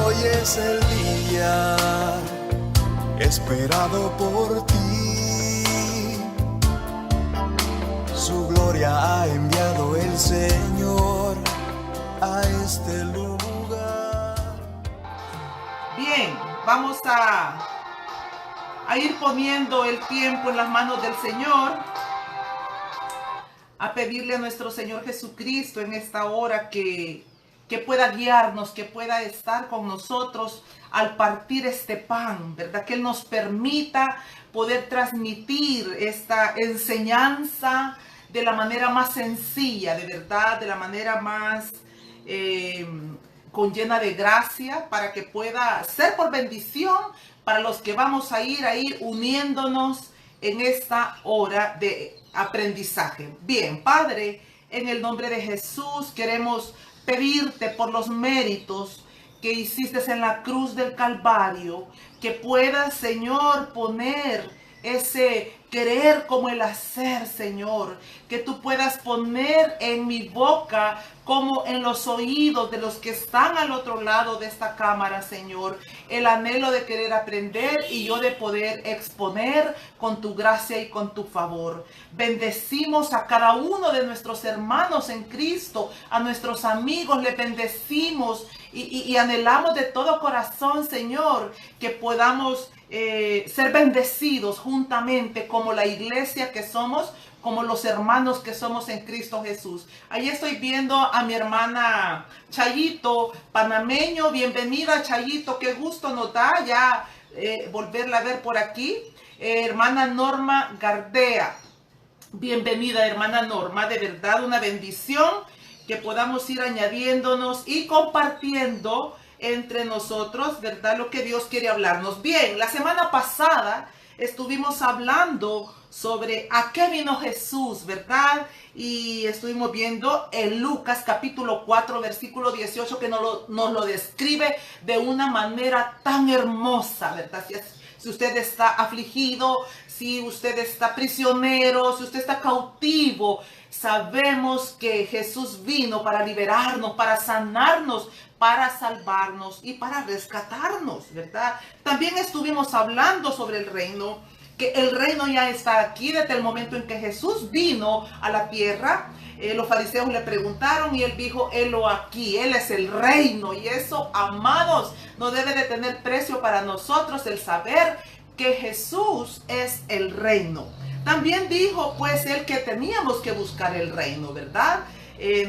Hoy es el día esperado por ti. Su gloria ha enviado el Señor a este lugar. Bien, vamos a ir poniendo el tiempo en las manos del Señor, a pedirle a nuestro Señor Jesucristo en esta hora que pueda guiarnos, que pueda estar con nosotros al partir este pan, ¿verdad? Que Él nos permita poder transmitir esta enseñanza de la manera más sencilla, de verdad, de la manera más con llena de gracia, para que pueda ser por bendición para los que vamos a ir ahí uniéndonos en esta hora de aprendizaje. Bien, Padre, en el nombre de Jesús queremos pedirte por los méritos que hiciste en la cruz del Calvario, que puedas, Señor, poner ese querer como el hacer, Señor, que tú puedas poner en mi boca como en los oídos de los que están al otro lado de esta cámara, Señor, el anhelo de querer aprender y yo de poder exponer con tu gracia y con tu favor. Bendecimos a cada uno de nuestros hermanos en Cristo, a nuestros amigos, les bendecimos y anhelamos de todo corazón, Señor, que podamos ser bendecidos juntamente como la iglesia que somos, como los hermanos que somos en Cristo Jesús. Ahí estoy viendo a mi hermana Chayito, panameño. Bienvenida, Chayito, qué gusto nos da ya volverla a ver por aquí. Hermana Norma Gardea, bienvenida, hermana Norma, de verdad una bendición que podamos ir añadiéndonos y compartiendo entre nosotros, ¿verdad? Lo que Dios quiere hablarnos. Bien, la semana pasada estuvimos hablando sobre a qué vino Jesús, ¿verdad? Y estuvimos viendo en Lucas capítulo 4, versículo 18, que nos lo describe de una manera tan hermosa, ¿verdad? Si usted está afligido, si usted está prisionero, si usted está cautivo, sabemos que Jesús vino para liberarnos, para sanarnos, para salvarnos y para rescatarnos, ¿verdad? También estuvimos hablando sobre el reino, que el reino ya está aquí desde el momento en que Jesús vino a la tierra. Los fariseos le preguntaron y él dijo, helo aquí, él es el reino. Y eso, amados, no debe de tener precio para nosotros el saber que Jesús es el reino. También dijo pues él que teníamos que buscar el reino, ¿verdad?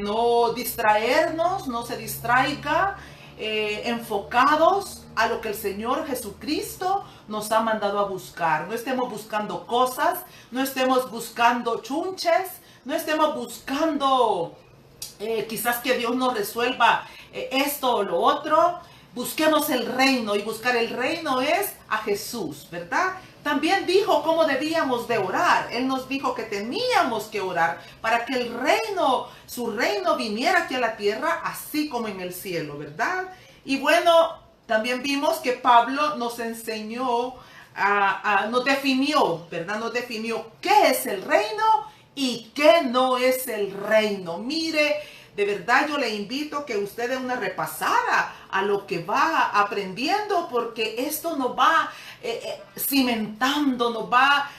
No distraernos, no se distraiga, enfocados a lo que el Señor Jesucristo nos ha mandado a buscar. No estemos buscando cosas, no estemos buscando chunches, no estemos buscando quizás que Dios nos resuelva esto o lo otro. Busquemos el reino, y buscar el reino es a Jesús, ¿verdad? También dijo cómo debíamos de orar. Él nos dijo que teníamos que orar para que el reino, su reino viniera aquí a la tierra, así como en el cielo, ¿verdad? Y bueno, también vimos que Pablo nos enseñó, nos definió, ¿verdad? Nos definió qué es el reino y qué no es el reino. Mire, de verdad yo le invito que usted dé una repasada a lo que va aprendiendo, porque esto nos va cimentando, nos va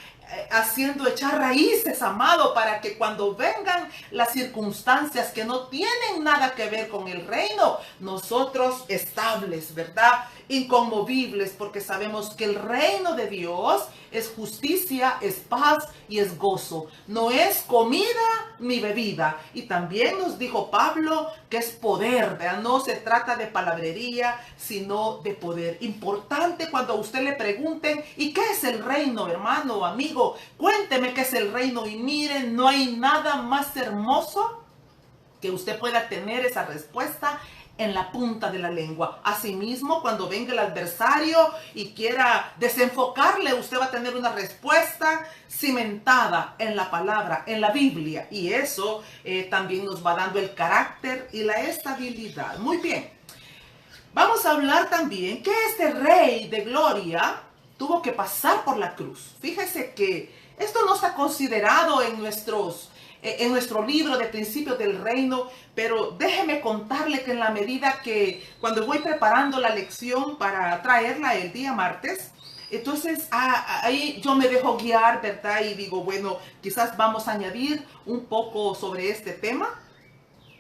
haciendo echar raíces, amado, para que cuando vengan las circunstancias que no tienen nada que ver con el reino, nosotros estables, ¿verdad? Inconmovibles, porque sabemos que el reino de Dios es justicia, es paz y es gozo. No es comida ni bebida. Y también nos dijo Pablo que es poder, ¿verdad? No se trata de palabrería, sino de poder. Importante cuando a usted le pregunten, ¿y qué es el reino, hermano, amigo? Cuénteme qué es el reino. Y miren, no hay nada más hermoso que usted pueda tener esa respuesta en la punta de la lengua. Asimismo, cuando venga el adversario y quiera desenfocarle, usted va a tener una respuesta cimentada en la palabra, en la Biblia. Y eso también nos va dando el carácter y la estabilidad. Muy bien. Vamos a hablar también que este Rey de Gloria tuvo que pasar por la cruz. Fíjese que esto no está considerado en nuestros en nuestro libro de Principios del Reino, pero déjeme contarle que en la medida que cuando voy preparando la lección para traerla el día martes, entonces ahí yo me dejo guiar, ¿verdad? Y digo, bueno, quizás vamos a añadir un poco sobre este tema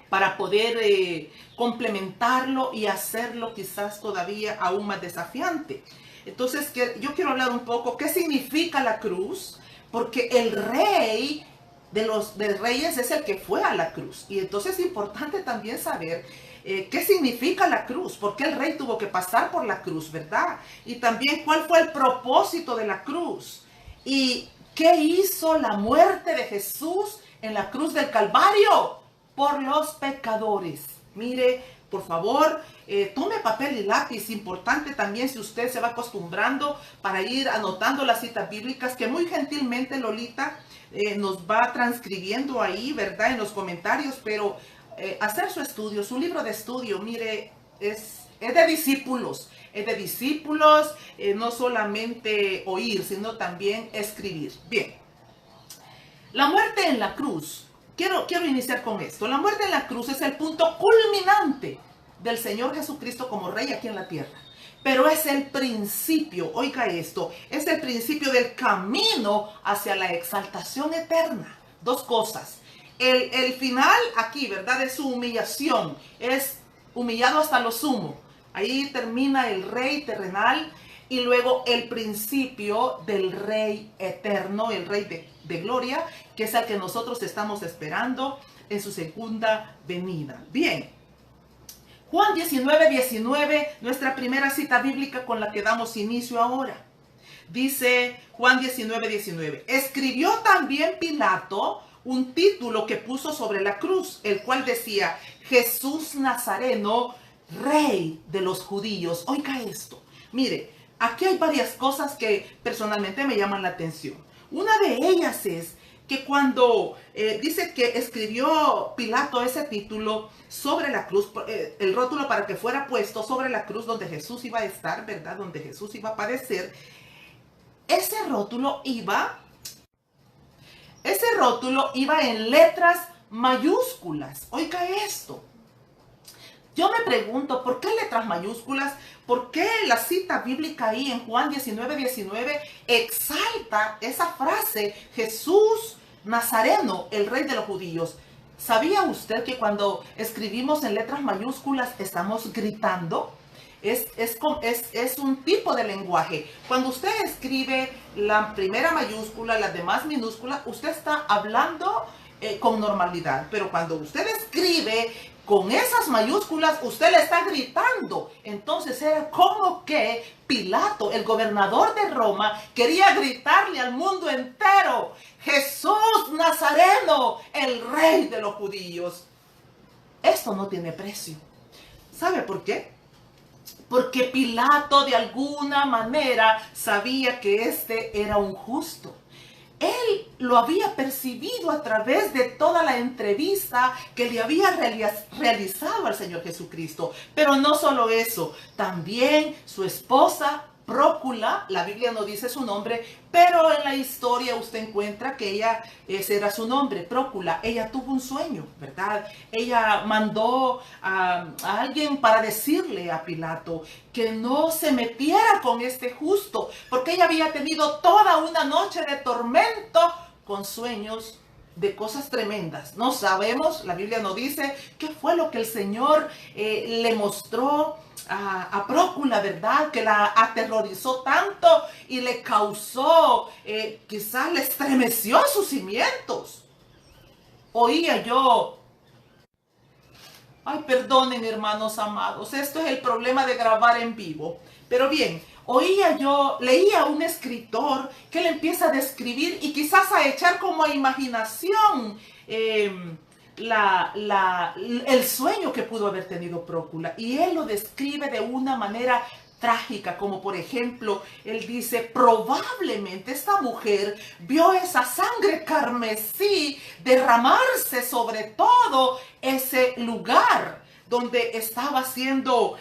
para poder complementarlo y hacerlo quizás todavía aún más desafiante. Entonces, yo quiero hablar un poco qué significa la cruz, porque el rey de reyes es el que fue a la cruz. Y entonces es importante también saber qué significa la cruz, por qué el rey tuvo que pasar por la cruz, ¿verdad? Y también cuál fue el propósito de la cruz y qué hizo la muerte de Jesús en la cruz del Calvario por los pecadores. Mire, por favor, tome papel y lápiz. Importante también si usted se va acostumbrando para ir anotando las citas bíblicas que muy gentilmente Lolita nos va transcribiendo ahí, ¿verdad? En los comentarios, pero hacer su estudio, su libro de estudio, mire, es de discípulos. Es de discípulos, no solamente oír, sino también escribir. Bien, la muerte en la cruz. Quiero iniciar con esto. La muerte en la cruz es el punto culminante del Señor Jesucristo como Rey aquí en la tierra. Pero es el principio, oiga esto, es el principio del camino hacia la exaltación eterna. Dos cosas. El final aquí, ¿verdad? De su humillación. Es humillado hasta lo sumo. Ahí termina el Rey terrenal. Y luego el principio del Rey eterno, el Rey de gloria, que es el que nosotros estamos esperando en su segunda venida. Bien, Juan 19:19, nuestra primera cita bíblica con la que damos inicio ahora. Dice Juan 19:19, escribió también Pilato un título que puso sobre la cruz, el cual decía, Jesús Nazareno, Rey de los judíos. Oiga esto, mire, aquí hay varias cosas que personalmente me llaman la atención. Una de ellas es que cuando dice que escribió Pilato ese título sobre la cruz, el rótulo para que fuera puesto sobre la cruz donde Jesús iba a estar, ¿verdad? Donde Jesús iba a padecer, ese rótulo iba en letras mayúsculas. Oiga esto. Yo me pregunto, ¿por qué letras mayúsculas? ¿Por qué la cita bíblica ahí en Juan 19:19 exalta esa frase, Jesús Nazareno, el Rey de los judíos? ¿Sabía usted que cuando escribimos en letras mayúsculas estamos gritando? Es un tipo de lenguaje. Cuando usted escribe la primera mayúscula, las demás minúsculas, usted está hablando con normalidad. Pero cuando usted escribe con esas mayúsculas, usted le está gritando. Entonces era como que Pilato, el gobernador de Roma, quería gritarle al mundo entero, Jesús Nazareno, el Rey de los judíos. Esto no tiene precio. ¿Sabe por qué? Porque Pilato de alguna manera sabía que este era un justo. Él lo había percibido a través de toda la entrevista que le había realizado al Señor Jesucristo. Pero no solo eso, también su esposa Prócula, la Biblia no dice su nombre, pero en la historia usted encuentra que ese era su nombre, Prócula. Ella tuvo un sueño, ¿verdad? Ella mandó a alguien para decirle a Pilato que no se metiera con este justo, porque ella había tenido toda una noche de tormento con sueños de cosas tremendas. No sabemos, la Biblia no dice qué fue lo que el Señor le mostró a Prócula, ¿verdad? Que la aterrorizó tanto y le causó, quizás le estremeció sus cimientos. Oía yo, ay, perdonen hermanos amados, esto es el problema de grabar en vivo. Pero bien, leía a un escritor que le empieza a describir y quizás a echar como a imaginación el sueño que pudo haber tenido Prócula. Y él lo describe de una manera trágica, como por ejemplo, él dice, probablemente esta mujer vio esa sangre carmesí derramarse sobre todo ese lugar donde estaba siendo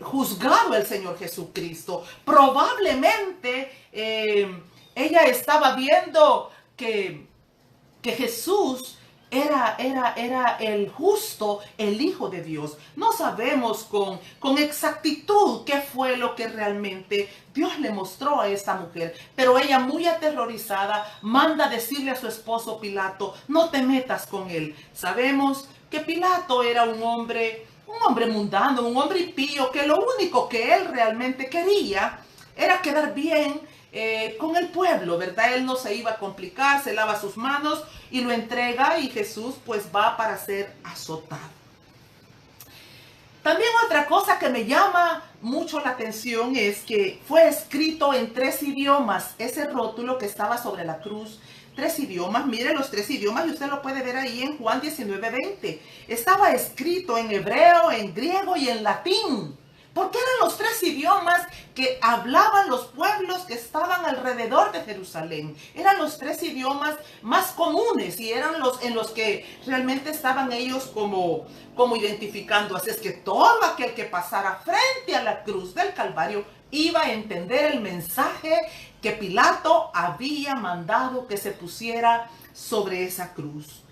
juzgado el Señor Jesucristo. Probablemente ella estaba viendo que que Jesús era el justo, el Hijo de Dios. No sabemos con exactitud qué fue lo que realmente Dios le mostró a esta mujer, pero ella, muy aterrorizada, manda decirle a su esposo Pilato: no te metas con él. Sabemos que Pilato era un hombre mundano, un hombre impío, que lo único que él realmente quería era quedar bien con el pueblo, ¿verdad? Él no se iba a complicar, se lava sus manos y lo entrega, y Jesús pues va para ser azotado. También otra cosa que me llama mucho la atención es que fue escrito en 3 idiomas, ese rótulo que estaba sobre la cruz. 3 idiomas, mire los 3 idiomas, y usted lo puede ver ahí en Juan 19:20. Estaba escrito en hebreo, en griego y en latín, porque eran los 3 idiomas que hablaban los pueblos que estaban alrededor de Jerusalén. Eran los 3 idiomas más comunes y eran los en los que realmente estaban ellos como identificando. Así es que todo aquel que pasara frente a la cruz del Calvario iba a entender el mensaje que Pilato había mandado que se pusiera sobre esa cruz.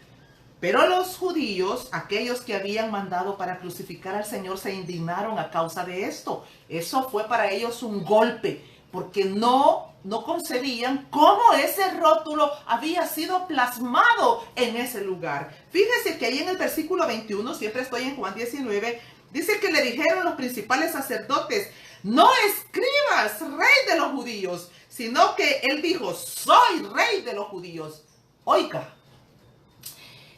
Pero los judíos, aquellos que habían mandado para crucificar al Señor, se indignaron a causa de esto. Eso fue para ellos un golpe, porque no concebían cómo ese rótulo había sido plasmado en ese lugar. Fíjese que ahí en el versículo 21, siempre estoy en Juan 19, dice que le dijeron los principales sacerdotes: no escribas rey de los judíos, sino que él dijo: soy rey de los judíos. Oiga,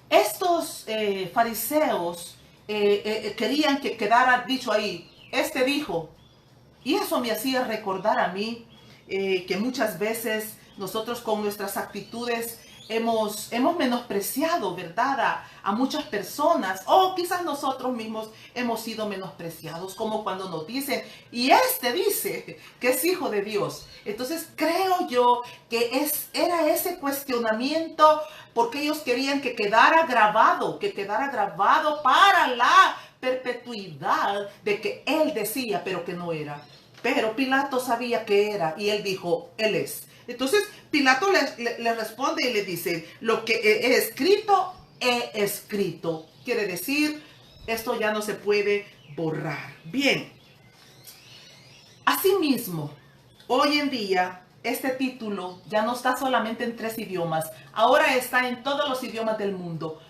estos fariseos querían que quedara dicho ahí: este dijo. Y eso me hacía recordar a mí que muchas veces nosotros con nuestras actitudes hemos menospreciado, ¿verdad?, a muchas personas, o quizás nosotros mismos hemos sido menospreciados, como cuando nos dicen: y este dice que es hijo de Dios. Entonces creo yo que era ese cuestionamiento, porque ellos querían que quedara grabado para la perpetuidad de que él decía, pero que no era. Pero Pilato sabía que era, y él dijo: él es. Entonces Pilato le responde y le dice: lo que he escrito, he escrito. Quiere decir, esto ya no se puede borrar. Bien. Asimismo, hoy en día, este título ya no está solamente en 3 idiomas. Ahora está en todos los idiomas del mundo.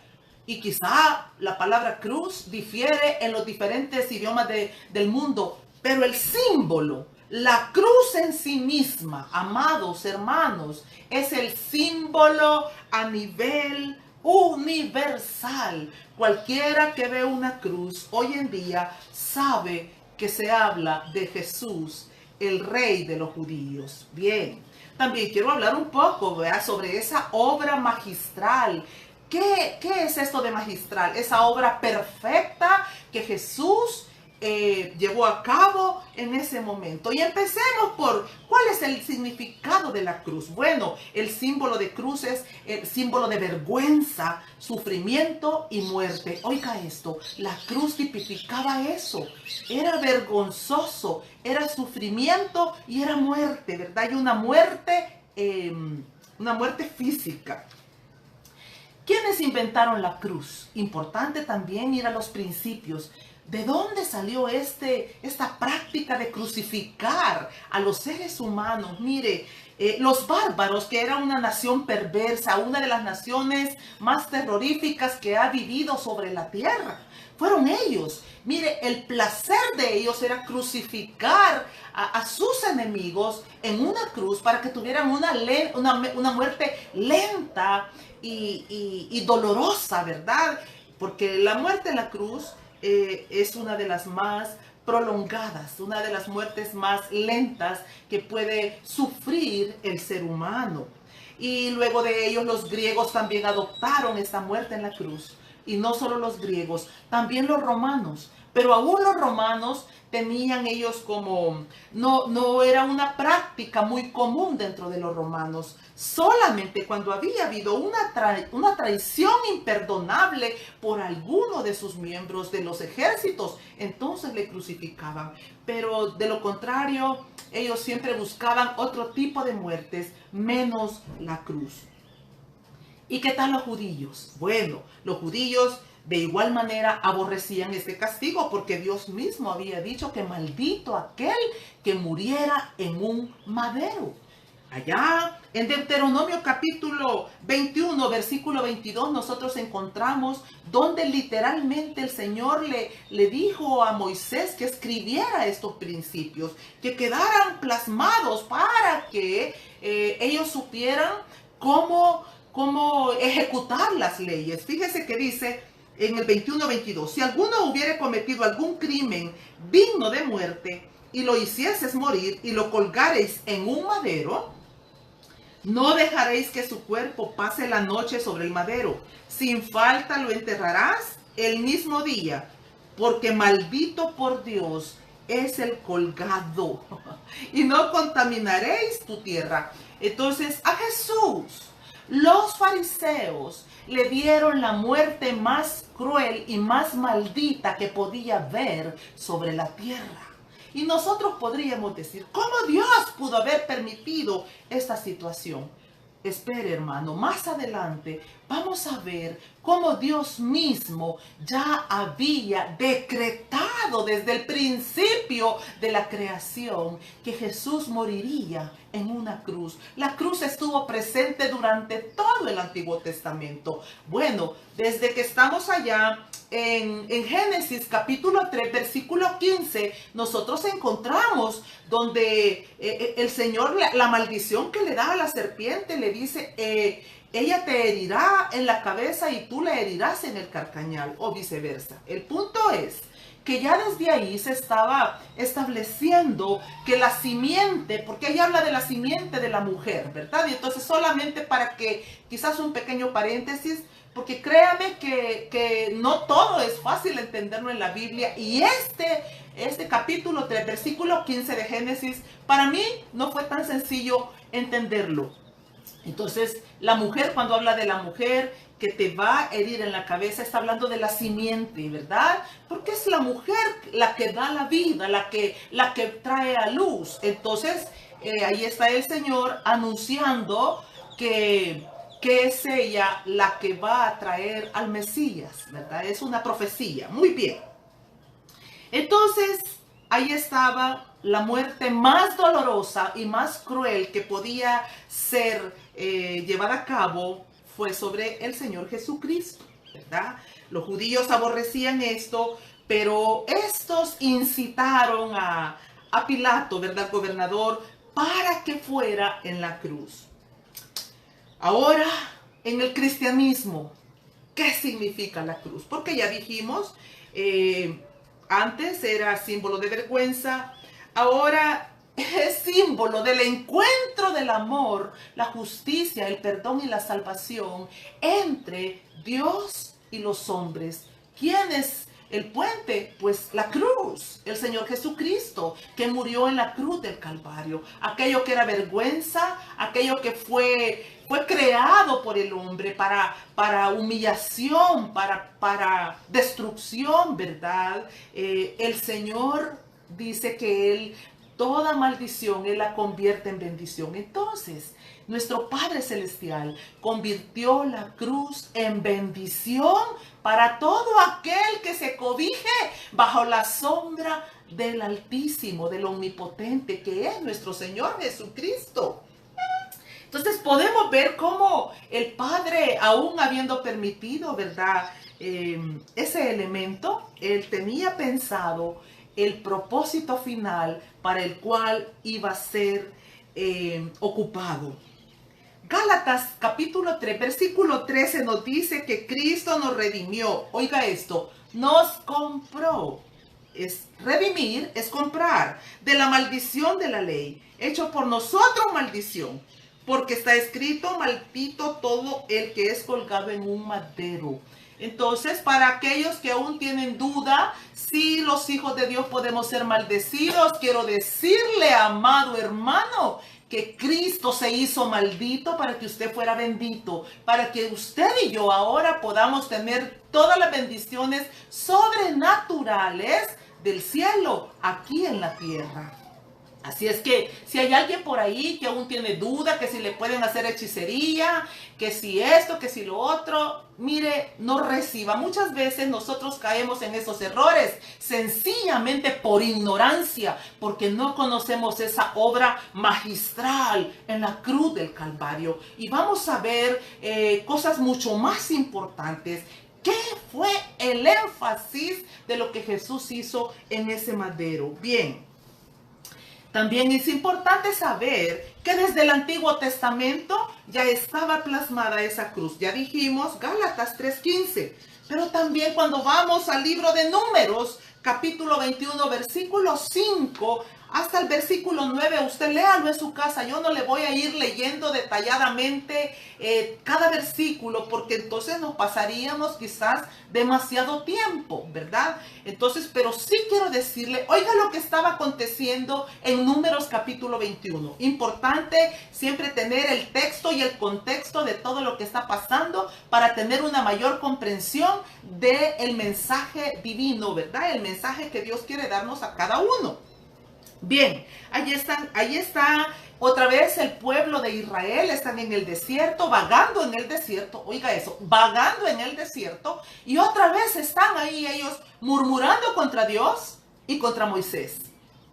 Y quizá la palabra cruz difiere en los diferentes idiomas del mundo. Pero el símbolo, la cruz en sí misma, amados hermanos, es el símbolo a nivel universal. Cualquiera que ve una cruz hoy en día sabe que se habla de Jesús, el rey de los judíos. Bien, también quiero hablar un poco, ¿verdad?, sobre esa obra magistral. ¿Qué es esto de magistral? Esa obra perfecta que Jesús llevó a cabo en ese momento. Y empecemos por ¿cuál es el significado de la cruz? Bueno, el símbolo de cruz es el símbolo de vergüenza, sufrimiento y muerte. Oiga esto, la cruz tipificaba eso. Era vergonzoso, era sufrimiento y era muerte, ¿verdad? Y una muerte física. ¿Quiénes inventaron la cruz? Importante también ir a los principios. ¿De dónde salió esta práctica de crucificar a los seres humanos? Mire, los bárbaros, que era una nación perversa, una de las naciones más terroríficas que ha vivido sobre la tierra, fueron ellos. Mire, el placer de ellos era crucificar a sus enemigos en una cruz para que tuvieran una muerte lenta y dolorosa, ¿verdad? Porque la muerte en la cruz es una de las más prolongadas, una de las muertes más lentas que puede sufrir el ser humano. Y luego de ellos los griegos también adoptaron esta muerte en la cruz. Y no solo los griegos, también los romanos. Pero aún los romanos tenían ellos como, no era una práctica muy común dentro de los romanos. Solamente cuando había habido una traición imperdonable por alguno de sus miembros de los ejércitos, entonces le crucificaban. Pero de lo contrario, ellos siempre buscaban otro tipo de muertes, menos la cruz. ¿Y qué tal los judíos? Bueno, los judíos de igual manera aborrecían este castigo porque Dios mismo había dicho que maldito aquel que muriera en un madero. Allá en Deuteronomio capítulo 21, versículo 22, nosotros encontramos donde literalmente el Señor le dijo a Moisés que escribiera estos principios, que quedaran plasmados para que ellos supieran cómo ejecutar las leyes. Fíjese que dice en el 21-22, si alguno hubiere cometido algún crimen digno de muerte y lo hicieses morir y lo colgareis en un madero, no dejaréis que su cuerpo pase la noche sobre el madero. Sin falta lo enterrarás el mismo día, porque maldito por Dios es el colgado. Y no contaminaréis tu tierra. Entonces a Jesús los fariseos le dieron la muerte más cruel y más maldita que podía haber sobre la tierra. Y nosotros podríamos decir, ¿cómo Dios pudo haber permitido esta situación? Espere, hermano, más adelante vamos a ver cómo Dios mismo ya había decretado desde el principio de la creación que Jesús moriría en una cruz. La cruz estuvo presente durante todo el Antiguo Testamento. Bueno, desde que estamos allá en Génesis capítulo 3, versículo 15, nosotros encontramos donde el Señor, la maldición que le da a la serpiente, le dice, ella te herirá en la cabeza y tú le herirás en el carcañal, o viceversa. El punto es que ya desde ahí se estaba estableciendo que la simiente, porque ella habla de la simiente de la mujer, ¿verdad? Y entonces solamente para que, quizás un pequeño paréntesis, porque créame que no todo es fácil entenderlo en la Biblia, y este capítulo 3, versículo 15 de Génesis, para mí no fue tan sencillo entenderlo. Entonces, la mujer, cuando habla de la mujer que te va a herir en la cabeza, está hablando de la simiente, ¿verdad? Porque es la mujer la que da la vida, la que trae a luz. Entonces, ahí está el Señor anunciando que es ella la que va a traer al Mesías, ¿verdad? Es una profecía. Muy bien. Entonces, ahí estaba la muerte más dolorosa y más cruel que podía ser llevada a cabo, fue sobre el Señor Jesucristo, ¿verdad? Los judíos aborrecían esto, pero estos incitaron a Pilato, ¿verdad? Gobernador, para que fuera en la cruz. Ahora, en el cristianismo, ¿qué significa la cruz? Porque ya dijimos, antes era símbolo de vergüenza, ahora es símbolo del encuentro del amor, la justicia, el perdón y la salvación entre Dios y los hombres. ¿Quién es el puente? Pues la cruz, el Señor Jesucristo, que murió en la cruz del Calvario. Aquello que era vergüenza, aquello que fue creado por el hombre para humillación, para destrucción, ¿verdad? El Señor dice que Él, toda maldición, Él la convierte en bendición. Entonces, nuestro Padre Celestial convirtió la cruz en bendición para todo aquel que se cobije bajo la sombra del Altísimo, del Omnipotente, que es nuestro Señor Jesucristo. Entonces podemos ver cómo el Padre, aún habiendo permitido, ¿verdad?, ese elemento, Él tenía pensado el propósito final para el cual iba a ser ocupado. Gálatas capítulo 3, versículo 13 nos dice que Cristo nos redimió. Oiga esto, nos compró. Redimir es comprar de la maldición de la ley, hecho por nosotros maldición, porque está escrito, maldito todo el que es colgado en un madero. Entonces, para aquellos que aún tienen duda si los hijos de Dios podemos ser maldecidos, quiero decirle, amado hermano, que Cristo se hizo maldito para que usted fuera bendito, para que usted y yo ahora podamos tener todas las bendiciones sobrenaturales del cielo aquí en la tierra. Así es que si hay alguien por ahí que aún tiene duda, que si le pueden hacer hechicería, que si esto, que si lo otro, mire, no reciba. Muchas veces nosotros caemos en esos errores, sencillamente por ignorancia, porque no conocemos esa obra magistral en la cruz del Calvario. Y vamos a ver cosas mucho más importantes. ¿Qué fue el énfasis de lo que Jesús hizo en ese madero? Bien. También es importante saber que desde el Antiguo Testamento ya estaba plasmada esa cruz. Ya dijimos Gálatas 3:15. Pero también cuando vamos al libro de Números, capítulo 21, versículo 5 hasta el versículo 9, usted léalo en su casa. Yo no le voy a ir leyendo detalladamente cada versículo, porque entonces nos pasaríamos quizás demasiado tiempo, ¿verdad? Entonces, pero sí quiero decirle, oiga lo que estaba aconteciendo en Números capítulo 21. Importante siempre tener el texto y el contexto de todo lo que está pasando para tener una mayor comprensión del mensaje divino, ¿verdad? El mensaje que Dios quiere darnos a cada uno. Bien, ahí está otra vez el pueblo de Israel, están en el desierto, vagando en el desierto, oiga eso, vagando en el desierto, y otra vez están ahí ellos murmurando contra Dios y contra Moisés,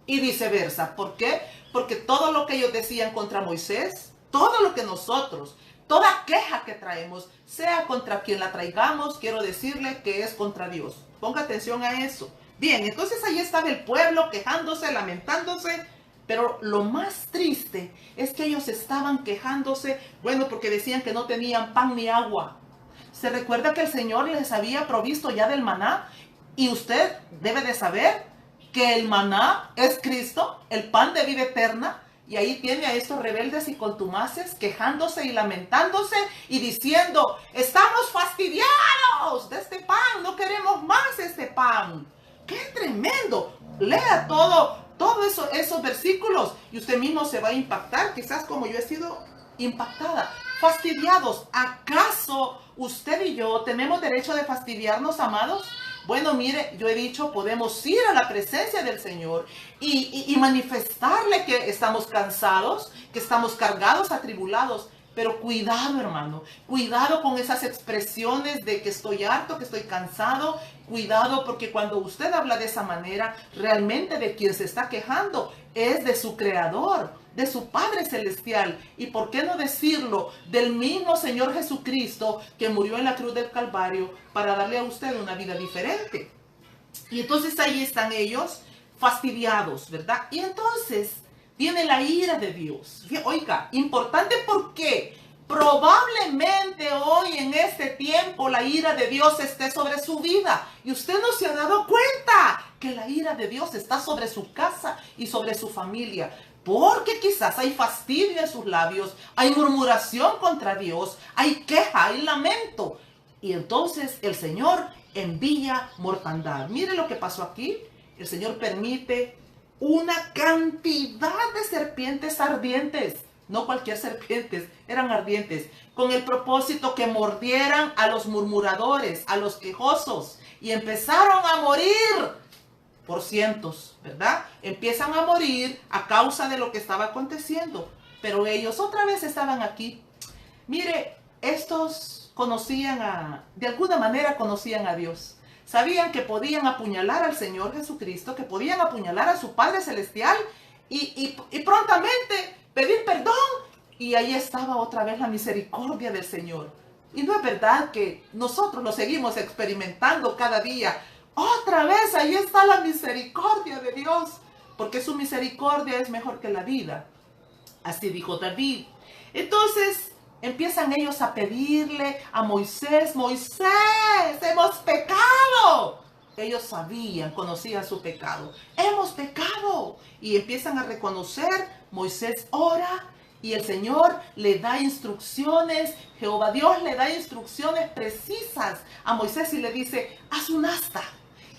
y viceversa. ¿Por qué? Porque todo lo que ellos decían contra Moisés, todo lo que nosotros, toda queja que traemos, sea contra quien la traigamos, quiero decirle que es contra Dios. Ponga atención a eso. Bien, entonces ahí estaba el pueblo quejándose, lamentándose, pero lo más triste es que ellos estaban quejándose, bueno, porque decían que no tenían pan ni agua. ¿Se recuerda que el Señor les había provisto ya del maná? Y usted debe de saber que el maná es Cristo, el pan de vida eterna. Y ahí tiene a estos rebeldes y contumaces quejándose y lamentándose y diciendo, estamos fastidiados de este pan, no queremos más este pan. ¡Qué tremendo! Lea todos esos versículos y usted mismo se va a impactar, quizás como yo he sido impactada. Fastidiados. ¿Acaso usted y yo tenemos derecho de fastidiarnos, amados? Bueno, mire, yo he dicho, podemos ir a la presencia del Señor y manifestarle que estamos cansados, que estamos cargados, atribulados. Pero cuidado, hermano, cuidado con esas expresiones de que estoy harto, que estoy cansado. Cuidado, porque cuando usted habla de esa manera, realmente de quien se está quejando es de su Creador, de su Padre Celestial. Y por qué no decirlo, del mismo Señor Jesucristo que murió en la cruz del Calvario para darle a usted una vida diferente. Y entonces ahí están ellos fastidiados, ¿verdad? Y entonces viene la ira de Dios. Oiga, importante porque probablemente hoy en este tiempo la ira de Dios esté sobre su vida. Y usted no se ha dado cuenta que la ira de Dios está sobre su casa y sobre su familia. Porque quizás hay fastidio en sus labios, hay murmuración contra Dios, hay queja, hay lamento. Y entonces el Señor envía mortandad. Mire lo que pasó aquí. El Señor permite una cantidad de serpientes ardientes, no cualquier serpientes, eran ardientes, con el propósito que mordieran a los murmuradores, a los quejosos, y empezaron a morir por cientos, ¿verdad? Empiezan a morir a causa de lo que estaba aconteciendo, pero ellos otra vez estaban aquí. Mire, estos de alguna manera conocían a Dios. Sabían que podían apuñalar al Señor Jesucristo, que podían apuñalar a su Padre Celestial y prontamente pedir perdón. Y ahí estaba otra vez la misericordia del Señor. Y no es verdad que nosotros lo seguimos experimentando cada día. Otra vez ahí está la misericordia de Dios, porque su misericordia es mejor que la vida. Así dijo David. Entonces empiezan ellos a pedirle a Moisés, Moisés, hemos pecado. Ellos sabían, conocían su pecado. Hemos pecado. Y empiezan a reconocer, Moisés ora y el Señor le da instrucciones. Jehová Dios le da instrucciones precisas a Moisés y le dice, haz un asta.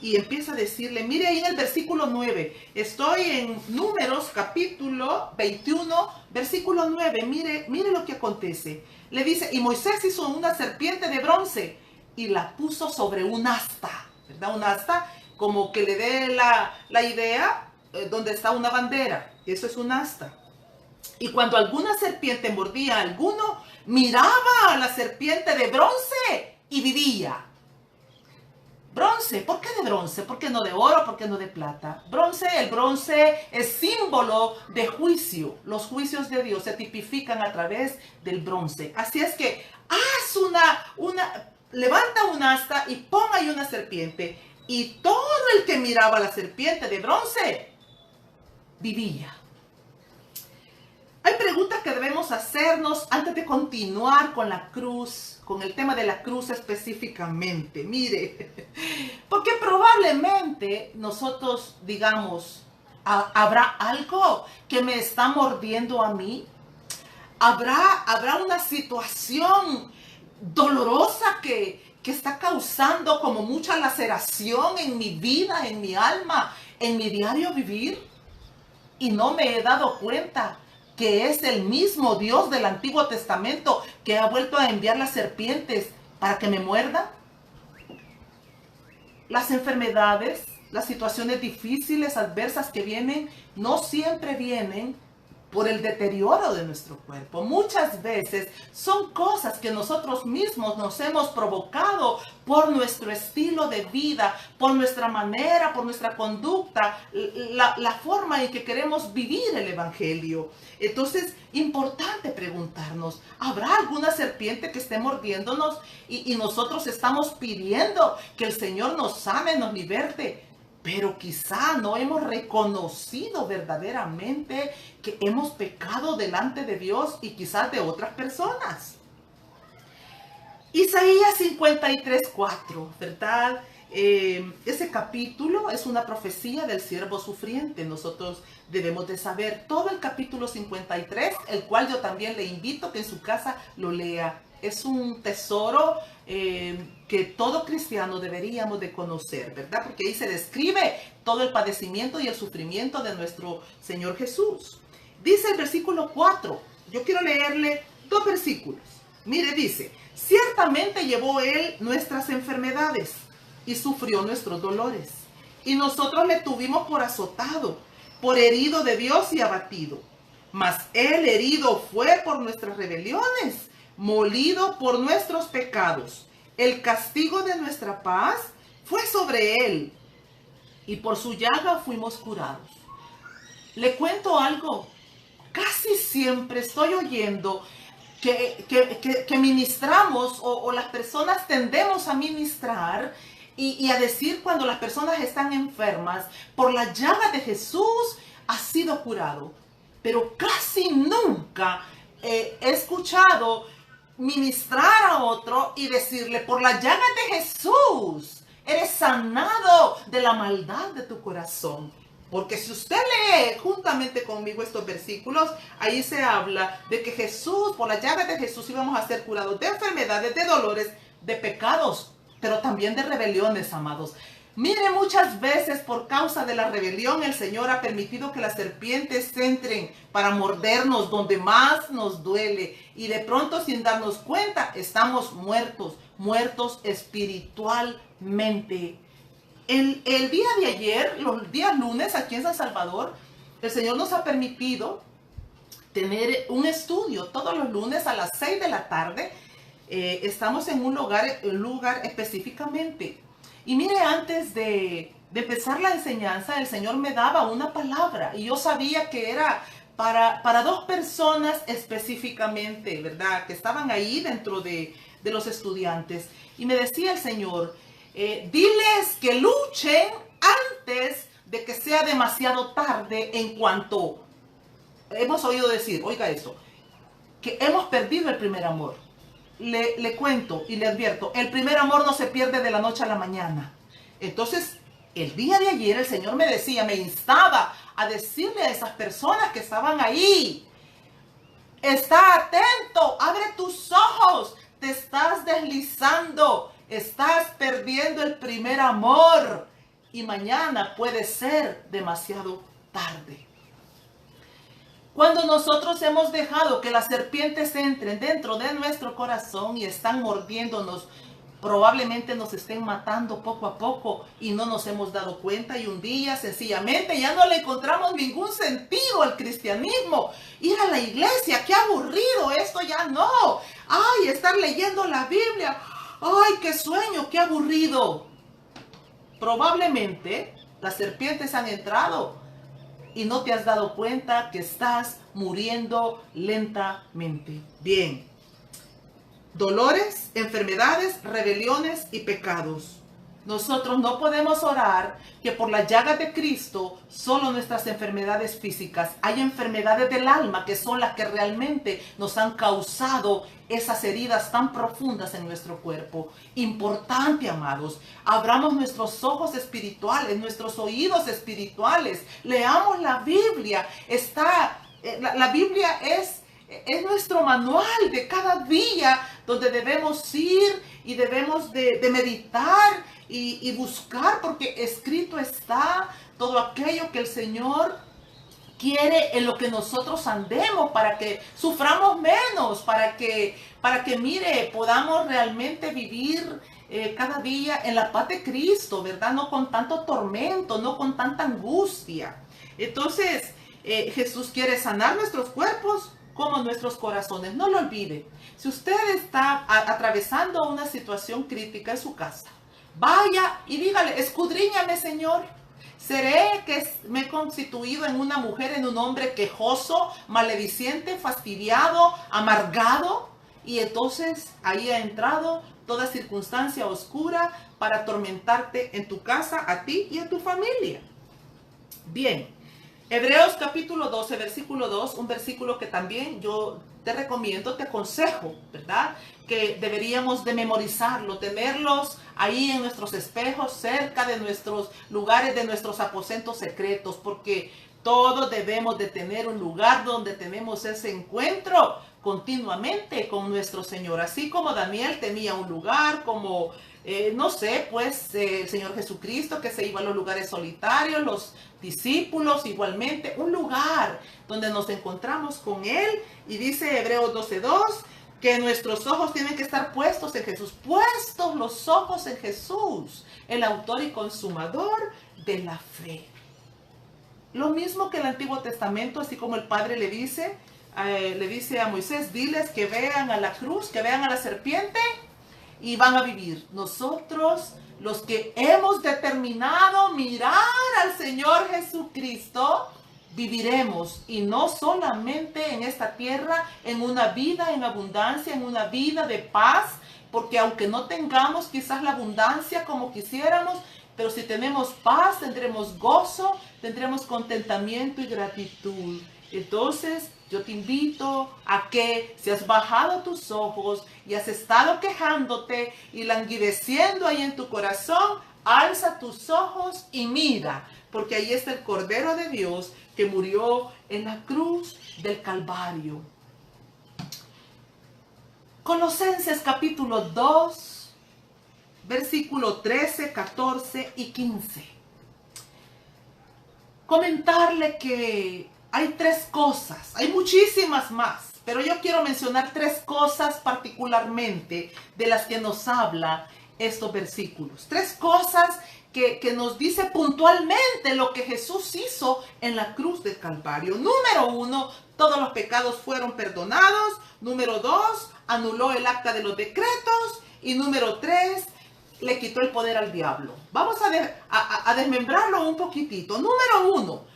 Y empieza a decirle, mire ahí en el versículo 9, estoy en Números capítulo 21, versículo 9, mire lo que acontece. Le dice, y Moisés hizo una serpiente de bronce y la puso sobre un asta, ¿verdad? Un asta, como que le dé la idea, donde está una bandera. Eso es un asta. Y cuando alguna serpiente mordía a alguno, miraba a la serpiente de bronce y vivía. Bronce, ¿por qué de bronce? ¿Por qué no de oro? ¿Por qué no de plata? Bronce, el bronce es símbolo de juicio. Los juicios de Dios se tipifican a través del bronce. Así es que haz levanta un asta y pon ahí una serpiente. Y todo el que miraba a la serpiente de bronce vivía. Hay preguntas que debemos hacernos antes de continuar con la cruz, con el tema de la cruz específicamente. Mire, porque probablemente nosotros digamos, ¿habrá algo que me está mordiendo a mí? ¿Habrá una situación dolorosa que está causando como mucha laceración en mi vida, en mi alma, en mi diario vivir? Y no me he dado cuenta que es el mismo Dios del Antiguo Testamento que ha vuelto a enviar las serpientes para que me muerdan. Las enfermedades, las situaciones difíciles, adversas que vienen, no siempre vienen por el deterioro de nuestro cuerpo. Muchas veces son cosas que nosotros mismos nos hemos provocado por nuestro estilo de vida, por nuestra manera, por nuestra conducta, la forma en que queremos vivir el Evangelio. Entonces, importante preguntarnos, ¿habrá alguna serpiente que esté mordiéndonos y nosotros estamos pidiendo que el Señor nos sane, nos liberte? Pero quizá no hemos reconocido verdaderamente que hemos pecado delante de Dios y quizás de otras personas. Isaías 53:4, ¿verdad? Ese capítulo es una profecía del siervo sufriente. Nosotros debemos de saber todo el capítulo 53, el cual yo también le invito que en su casa lo lea. Es un tesoro que todo cristiano deberíamos de conocer, ¿verdad? Porque ahí se describe todo el padecimiento y el sufrimiento de nuestro Señor Jesús. Dice el versículo 4, yo quiero leerle 2 versículos. Mire, dice, ciertamente llevó Él nuestras enfermedades y sufrió nuestros dolores. Y nosotros le tuvimos por azotado, por herido de Dios y abatido. Mas Él herido fue por nuestras rebeliones, molido por nuestros pecados. El castigo de nuestra paz fue sobre Él, y por su llaga fuimos curados. Le cuento algo. Casi siempre estoy oyendo que ministramos o las personas tendemos a ministrar y a decir cuando las personas están enfermas, por la llaga de Jesús ha sido curado. Pero casi nunca he escuchado ministrar a otro y decirle, por la llaga de Jesús eres sanado de la maldad de tu corazón. Porque si usted lee juntamente conmigo estos versículos, ahí se habla de que Jesús, por la llaga de Jesús íbamos a ser curados de enfermedades, de dolores, de pecados, pero también de rebeliones, amados. Mire, muchas veces por causa de la rebelión el Señor ha permitido que las serpientes entren para mordernos donde más nos duele. Y de pronto, sin darnos cuenta, estamos muertos espiritualmente. El día de ayer, los días lunes, aquí en San Salvador, el Señor nos ha permitido tener un estudio todos los lunes a las 6 de la tarde. Estamos en un lugar específicamente. Y mire, antes de empezar la enseñanza, el Señor me daba una palabra y yo sabía que era para 2 personas específicamente, ¿verdad? Que estaban ahí dentro de los estudiantes. Y me decía el Señor, diles que luchen antes de que sea demasiado tarde, en cuanto hemos oído decir, oiga eso, que hemos perdido el primer amor. Le cuento y le advierto, el primer amor no se pierde de la noche a la mañana. Entonces, el día de ayer el Señor me decía, me instaba a decirle a esas personas que estaban ahí, está atento, abre tus ojos, te estás deslizando, estás perdiendo el primer amor y mañana puede ser demasiado tarde. Cuando nosotros hemos dejado que las serpientes entren dentro de nuestro corazón y están mordiéndonos Probablemente nos estén matando poco a poco y no nos hemos dado cuenta, y un día sencillamente ya no le encontramos ningún sentido al cristianismo. Ir a la iglesia, qué aburrido, esto ya no. Ay, estar leyendo la Biblia, ay, qué sueño, qué aburrido. Probablemente las serpientes han entrado y no te has dado cuenta que estás muriendo lentamente. Bien. Dolores, enfermedades, rebeliones y pecados. Nosotros no podemos orar que por la llaga de Cristo solo nuestras enfermedades físicas. Hay enfermedades del alma que son las que realmente nos han causado esas heridas tan profundas en nuestro cuerpo. Importante, amados, abramos nuestros ojos espirituales, nuestros oídos espirituales. Leamos la Biblia. La Biblia es nuestro manual de cada día, donde debemos ir y debemos de meditar y buscar, porque escrito está todo aquello que el Señor quiere en lo que nosotros andemos, para que suframos menos, para que mire, podamos realmente vivir cada día en la paz de Cristo, ¿verdad? No con tanto tormento, no con tanta angustia. Entonces, Jesús quiere sanar nuestros cuerpos como nuestros corazones. No lo olvide. Si usted está atravesando una situación crítica en su casa, vaya y dígale: escudriñame, Señor. ¿Seré que me he constituido en una mujer, en un hombre quejoso, malediciente, fastidiado, amargado? Y entonces ahí ha entrado toda circunstancia oscura para atormentarte en tu casa, a ti y a tu familia. Bien. Hebreos capítulo 12, versículo 2, un versículo que también yo te recomiendo, te aconsejo, ¿verdad? Que deberíamos de memorizarlo, tenerlos ahí en nuestros espejos, cerca de nuestros lugares, de nuestros aposentos secretos, porque todos debemos de tener un lugar donde tenemos ese encuentro continuamente con nuestro Señor. Así como Daniel tenía un lugar, como no sé, pues el Señor Jesucristo, que se iba a los lugares solitarios, los discípulos igualmente, un lugar donde nos encontramos con Él. Y dice Hebreos 12:2 que nuestros ojos tienen que estar puestos en Jesús, puestos los ojos en Jesús, el autor y consumador de la fe. Lo mismo que el Antiguo Testamento, así como el Padre le dice a Moisés: diles que vean a la cruz, que vean a la serpiente, y van a vivir. Nosotros, los que hemos determinado mirar al Señor Jesucristo, viviremos, y no solamente en esta tierra, en una vida en abundancia, en una vida de paz, porque aunque no tengamos quizás la abundancia como quisiéramos, pero si tenemos paz, tendremos gozo, tendremos contentamiento y gratitud. Entonces, yo te invito a que, si has bajado tus ojos y has estado quejándote y languideciendo ahí en tu corazón, alza tus ojos y mira, porque ahí está el Cordero de Dios que murió en la cruz del Calvario. Colosenses capítulo 2, versículo 13, 14 y 15. Comentarle que hay tres cosas, hay muchísimas más, pero yo quiero mencionar tres cosas particularmente de las que nos habla estos versículos. Tres cosas que nos dice puntualmente lo que Jesús hizo en la cruz del Calvario. Número 1, todos los pecados fueron perdonados. Número 2, anuló el acta de los decretos. Y número 3, le quitó el poder al diablo. Vamos a desmembrarlo un poquitito. Número 1.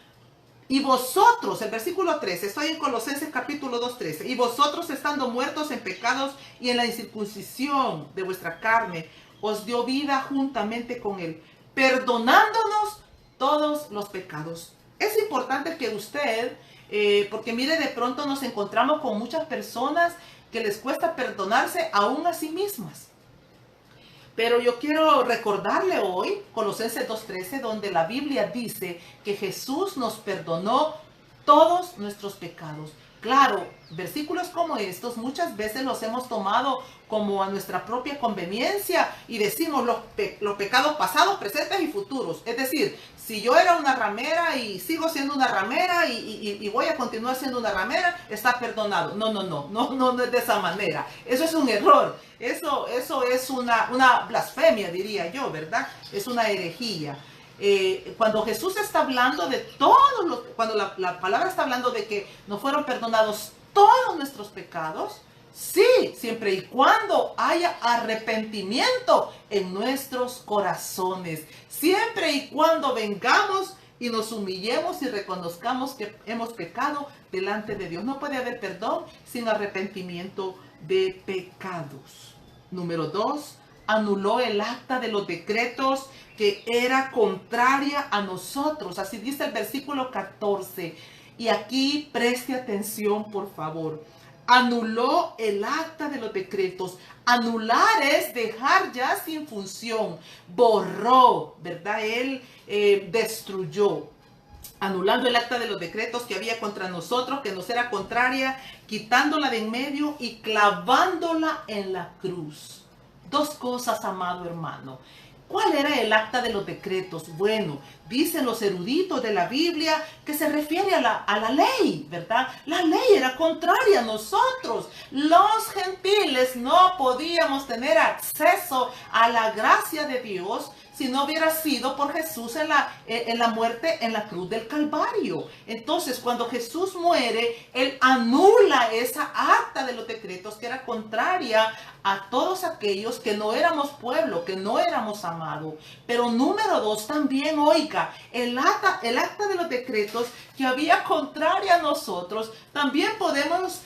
Y vosotros, el versículo 13, estoy en Colosenses capítulo 2, 13. Y vosotros, estando muertos en pecados y en la incircuncisión de vuestra carne, os dio vida juntamente con Él, perdonándonos todos los pecados. Es importante que usted, porque mire, de pronto nos encontramos con muchas personas que les cuesta perdonarse aún a sí mismas. Pero yo quiero recordarle hoy, Colosenses 2:13, donde la Biblia dice que Jesús nos perdonó todos nuestros pecados. Claro, versículos como estos muchas veces los hemos tomado como a nuestra propia conveniencia y decimos los pecados pasados, presentes y futuros. Es decir, si yo era una ramera y sigo siendo una ramera y voy a continuar siendo una ramera, está perdonado. No es de esa manera. Eso es un error. Eso es una blasfemia, diría yo, ¿verdad? Es una herejía. Cuando Jesús está hablando de todos los, cuando la palabra está hablando de que nos fueron perdonados todos nuestros pecados, sí, siempre y cuando haya arrepentimiento en nuestros corazones, siempre y cuando vengamos y nos humillemos y reconozcamos que hemos pecado delante de Dios. No puede haber perdón sin arrepentimiento de pecados. Número 2, anuló el acta de los decretos que era contraria a nosotros. Así dice el versículo 14. Y aquí preste atención, por favor. Anuló el acta de los decretos. Anular es dejar ya sin función. Borró, ¿verdad? Él destruyó. Anulando el acta de los decretos que había contra nosotros, que nos era contraria, quitándola de en medio y clavándola en la cruz. Dos cosas, amado hermano. ¿Cuál era el acta de los decretos? Bueno, dicen los eruditos de la Biblia que se refiere a la ley, ¿verdad? La ley era contraria a nosotros. Los gentiles no podíamos tener acceso a la gracia de Dios si no hubiera sido por Jesús en la muerte en la cruz del Calvario. Entonces, cuando Jesús muere, Él anula esa acta de los decretos que era contraria a todos aquellos que no éramos pueblo, que no éramos amados. Pero número 2, también, oiga, el acta de los decretos que había contraria a nosotros, también podemos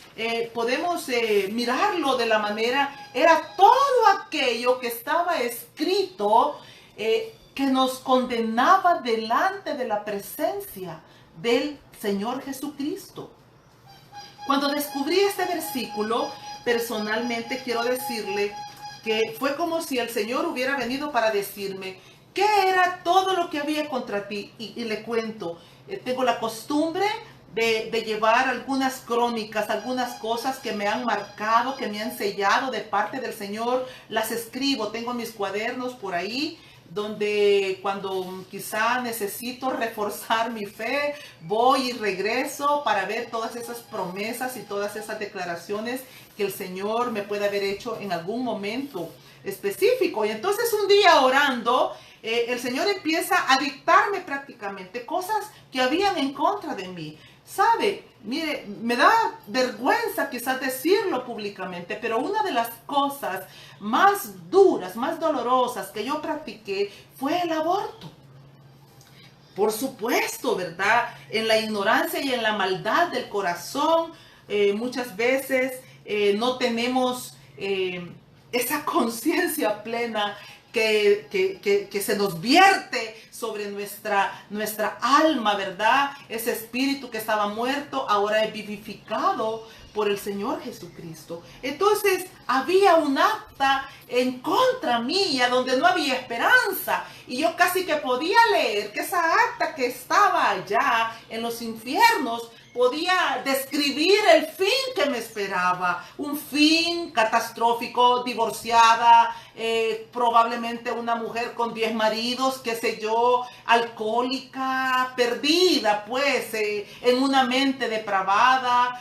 mirarlo de la manera, era todo aquello que estaba escrito que nos condenaba delante de la presencia del Señor Jesucristo. Cuando descubrí este versículo, personalmente quiero decirle que fue como si el Señor hubiera venido para decirme qué era todo lo que había contra ti. Y le cuento, tengo la costumbre de llevar algunas crónicas, algunas cosas que me han marcado, que me han sellado de parte del Señor. Las escribo, tengo mis cuadernos por ahí, donde cuando quizá necesito reforzar mi fe, voy y regreso para ver todas esas promesas y todas esas declaraciones que el Señor me puede haber hecho en algún momento específico. Y entonces un día orando, el Señor empieza a dictarme prácticamente cosas que habían en contra de mí. ¿Sabe? Mire, me da vergüenza quizás decirlo públicamente, pero una de las cosas más duras, más dolorosas que yo practiqué fue el aborto. Por supuesto, ¿verdad? En la ignorancia y en la maldad del corazón, muchas veces no tenemos esa conciencia plena que se nos vierte sobre nuestra alma, ¿verdad? Ese espíritu que estaba muerto ahora es vivificado por el Señor Jesucristo. Entonces había un acta en contra mía donde no había esperanza. Y yo casi que podía leer que esa acta que estaba allá en los infiernos podía describir el fin que me esperaba. Un fin catastrófico, divorciada, probablemente una mujer con 10 maridos, qué sé yo, alcohólica, perdida pues, en una mente depravada,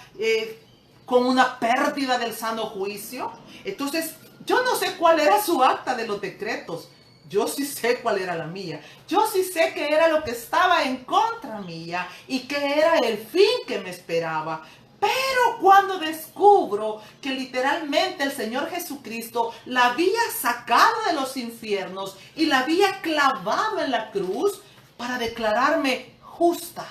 con una pérdida del sano juicio. Entonces, yo no sé cuál era su acta de los decretos. Yo sí sé cuál era la mía. Yo sí sé qué era lo que estaba en contra mía y qué era el fin que me esperaba. Pero cuando descubro que literalmente el Señor Jesucristo la había sacado de los infiernos y la había clavado en la cruz para declararme justa,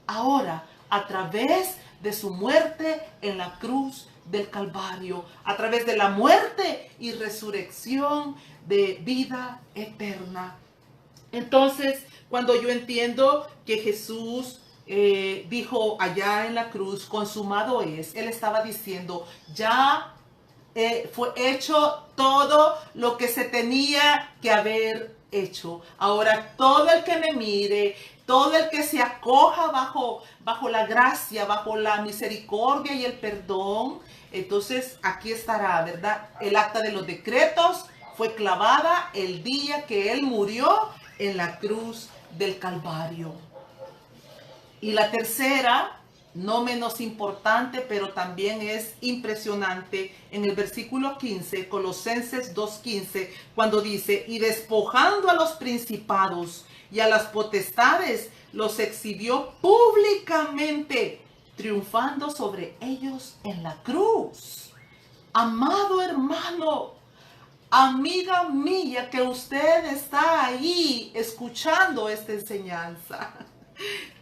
ahora a través de su muerte en la cruz del Calvario, a través de la muerte y resurrección de vida eterna. Entonces, cuando yo entiendo que Jesús dijo allá en la cruz, consumado es, Él estaba diciendo, ya fue hecho todo lo que se tenía que haber hecho. Ahora todo el que me mire, todo el que se acoja bajo la gracia, bajo la misericordia y el perdón, entonces aquí estará, ¿verdad? El acta de los decretos fue clavada el día que Él murió en la cruz del Calvario. Y la tercera, no menos importante, pero también es impresionante, en el versículo 15, Colosenses 2:15, cuando dice, y despojando a los principados y a las potestades, los exhibió públicamente, triunfando sobre ellos en la cruz. Amado hermano, amiga mía, que usted está ahí escuchando esta enseñanza,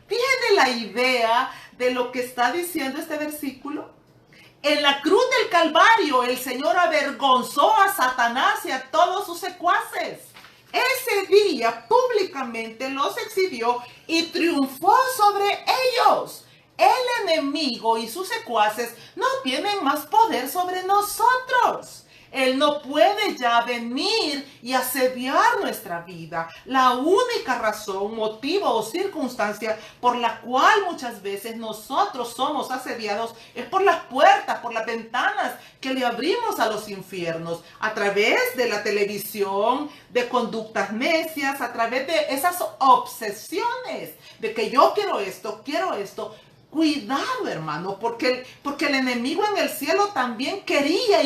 ¿tiene la idea de lo que está diciendo este versículo? En la cruz del Calvario, el Señor avergonzó a Satanás y a todos sus secuaces. Ese día públicamente los exhibió y triunfó sobre ellos. El enemigo y sus secuaces no tienen más poder sobre nosotros. Él no puede ya venir y asediar nuestra vida. La única razón, motivo o circunstancia por la cual muchas veces nosotros somos asediados es por las puertas, por las ventanas que le abrimos a los infiernos, a través de la televisión, de conductas necias, a través de esas obsesiones de que yo quiero esto, quiero esto. Cuidado, hermano, porque el enemigo en el cielo también quería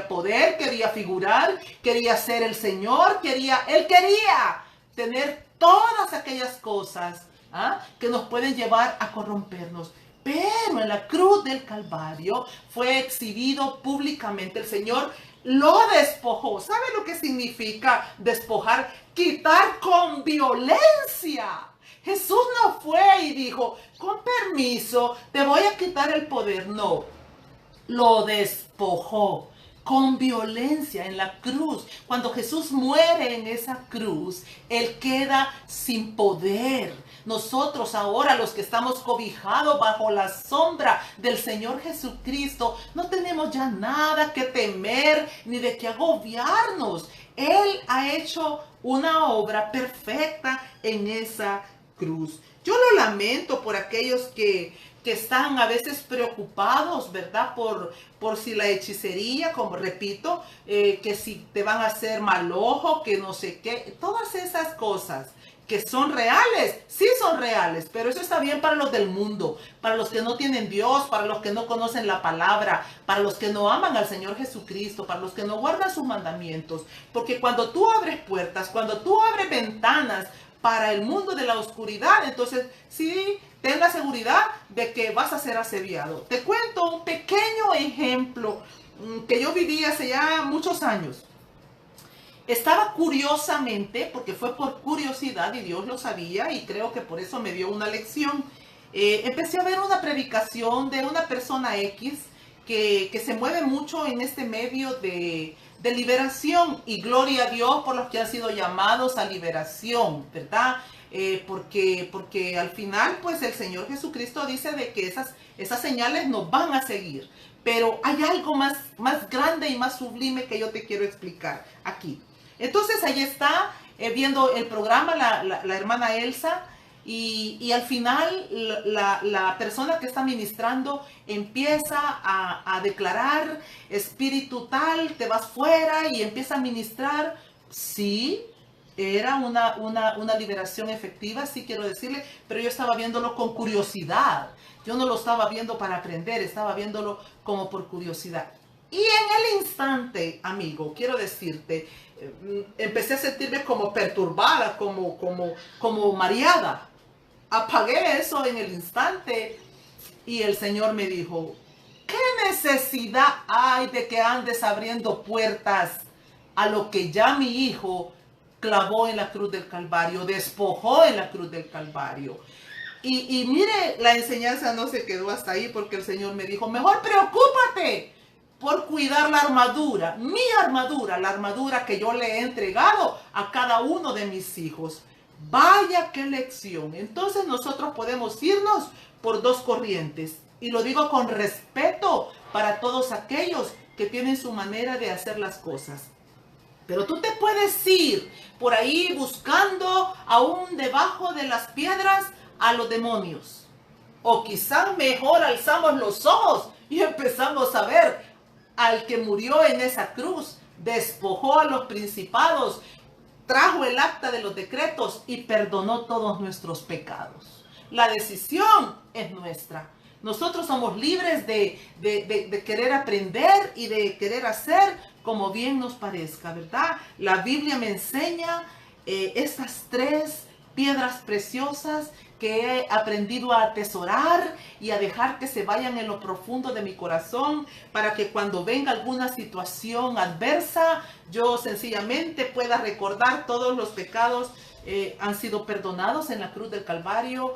poder, quería figurar, quería ser el Señor, él quería tener todas aquellas cosas que nos pueden llevar a corrompernos. Pero en la cruz del Calvario fue exhibido públicamente. El Señor lo despojó. ¿Sabe lo que significa despojar? Quitar con violencia. Jesús no fue y dijo, con permiso, te voy a quitar el poder. No, lo despojó con violencia en la cruz. Cuando Jesús muere en esa cruz, Él queda sin poder. Nosotros ahora, los que estamos cobijados bajo la sombra del Señor Jesucristo, no tenemos ya nada que temer ni de qué agobiarnos. Él ha hecho una obra perfecta en esa cruz. Yo lo lamento por aquellos que están a veces preocupados, ¿verdad? Por si la hechicería, como repito, que si te van a hacer mal ojo, que no sé qué, todas esas cosas que son reales, sí son reales, pero eso está bien para los del mundo, para los que no tienen Dios, para los que no conocen la palabra, para los que no aman al Señor Jesucristo, para los que no guardan sus mandamientos, porque cuando tú abres puertas, cuando tú abres ventanas para el mundo de la oscuridad, entonces sí, ten la seguridad de que vas a ser asediado. Te cuento un pequeño ejemplo que yo viví hace ya muchos años. Estaba curiosamente, porque fue por curiosidad y Dios lo sabía y creo que por eso me dio una lección. Empecé a ver una predicación de una persona X que se mueve mucho en este medio de liberación, y gloria a Dios por los que han sido llamados a liberación, ¿verdad? Porque al final pues el Señor Jesucristo dice de que esas señales nos van a seguir, pero hay algo más grande y más sublime que yo te quiero explicar aquí. Entonces ahí está viendo el programa la hermana Elsa. Y al final la persona que está ministrando empieza a declarar, espíritu tal, te vas fuera, y empieza a ministrar. Sí, era una liberación efectiva, sí quiero decirle, pero yo estaba viéndolo con curiosidad. Yo no lo estaba viendo para aprender, estaba viéndolo como por curiosidad. Y en el instante, amigo, quiero decirte, empecé a sentirme como perturbada, como mareada. Apagué eso en el instante y el Señor me dijo, ¿qué necesidad hay de que andes abriendo puertas a lo que ya mi hijo clavó en la cruz del Calvario, despojó en la cruz del Calvario? Y mire, la enseñanza no se quedó hasta ahí, porque el Señor me dijo, mejor preocúpate por cuidar la armadura, mi armadura, la armadura que yo le he entregado a cada uno de mis hijos. Vaya qué lección. Entonces nosotros podemos irnos por dos corrientes, y lo digo con respeto para todos aquellos que tienen su manera de hacer las cosas. Pero tú te puedes ir por ahí buscando aún debajo de las piedras a los demonios. O quizás mejor alzamos los ojos y empezamos a ver al que murió en esa cruz, despojó a los principados, trajo el acta de los decretos y perdonó todos nuestros pecados. La decisión es nuestra. Nosotros somos libres de querer aprender y de querer hacer como bien nos parezca, ¿verdad? La Biblia me enseña estas 3 piedras preciosas que he aprendido a atesorar y a dejar que se vayan en lo profundo de mi corazón para que cuando venga alguna situación adversa, yo sencillamente pueda recordar todos los pecados han sido perdonados en la cruz del Calvario.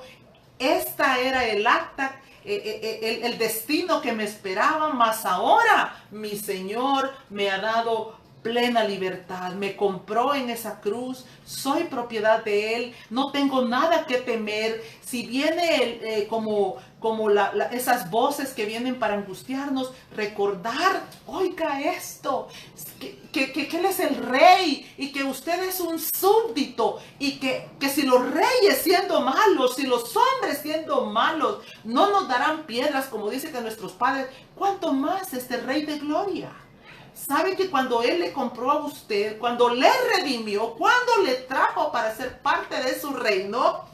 Esta era el acta, el destino que me esperaba, mas ahora mi Señor me ha dado plena libertad, me compró en esa cruz, soy propiedad de Él, no tengo nada que temer. Si viene esas voces que vienen para angustiarnos, recordar, oiga esto, que Él es el rey y que usted es un súbdito y que si los reyes siendo malos, si los hombres siendo malos, no nos darán piedras como dicen que nuestros padres, ¿cuánto más este Rey de Gloria? ¿Sabe que cuando Él le compró a usted, cuando le redimió, cuando le trajo para ser parte de su reino,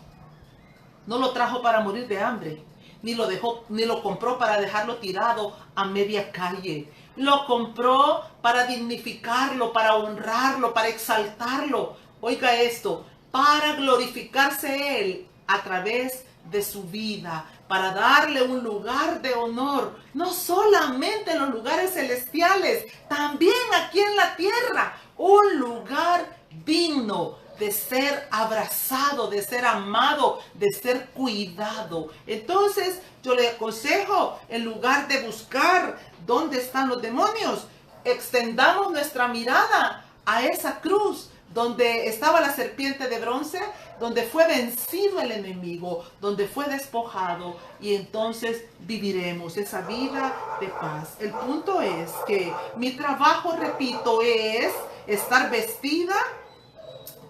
no lo trajo para morir de hambre, ni lo compró para dejarlo tirado a media calle? Lo compró para dignificarlo, para honrarlo, para exaltarlo. Oiga esto, para glorificarse Él a través de su vida, para darle un lugar de honor, no solamente en los lugares celestiales, también aquí en la tierra, un lugar digno de ser abrazado, de ser amado, de ser cuidado. Entonces yo le aconsejo, en lugar de buscar dónde están los demonios, extendamos nuestra mirada a esa cruz donde estaba la serpiente de bronce, donde fue vencido el enemigo, donde fue despojado, y entonces viviremos esa vida de paz. El punto es que mi trabajo, repito, es estar vestida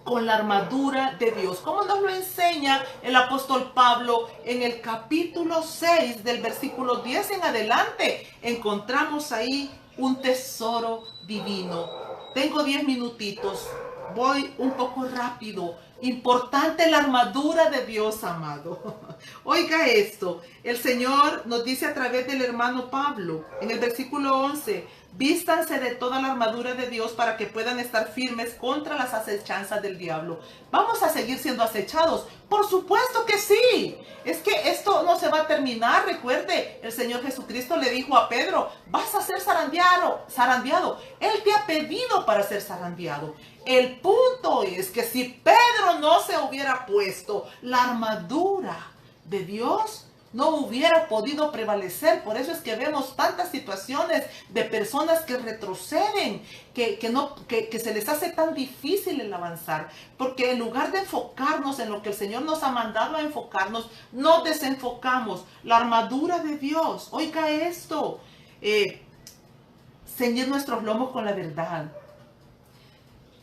con la armadura de Dios, como nos lo enseña el apóstol Pablo en el capítulo 6 del versículo 10 en adelante. Encontramos ahí un tesoro divino. Tengo 10 minutitos. Voy un poco rápido. Importante la armadura de Dios, amado. Oiga esto. El Señor nos dice a través del hermano Pablo, en el versículo 11, vístanse de toda la armadura de Dios para que puedan estar firmes contra las acechanzas del diablo. ¿Vamos a seguir siendo acechados? Por supuesto que sí. Es que esto no se va a terminar. Recuerde, el Señor Jesucristo le dijo a Pedro, vas a ser zarandeado. Él te ha pedido para ser zarandeado. El punto es que si Pedro no se hubiera puesto la armadura de Dios, no hubiera podido prevalecer. Por eso es que vemos tantas situaciones de personas que retroceden, que se les hace tan difícil el avanzar. Porque en lugar de enfocarnos en lo que el Señor nos ha mandado a enfocarnos, nos desenfocamos. La armadura de Dios, oiga esto, ceñir nuestros lomos con la verdad.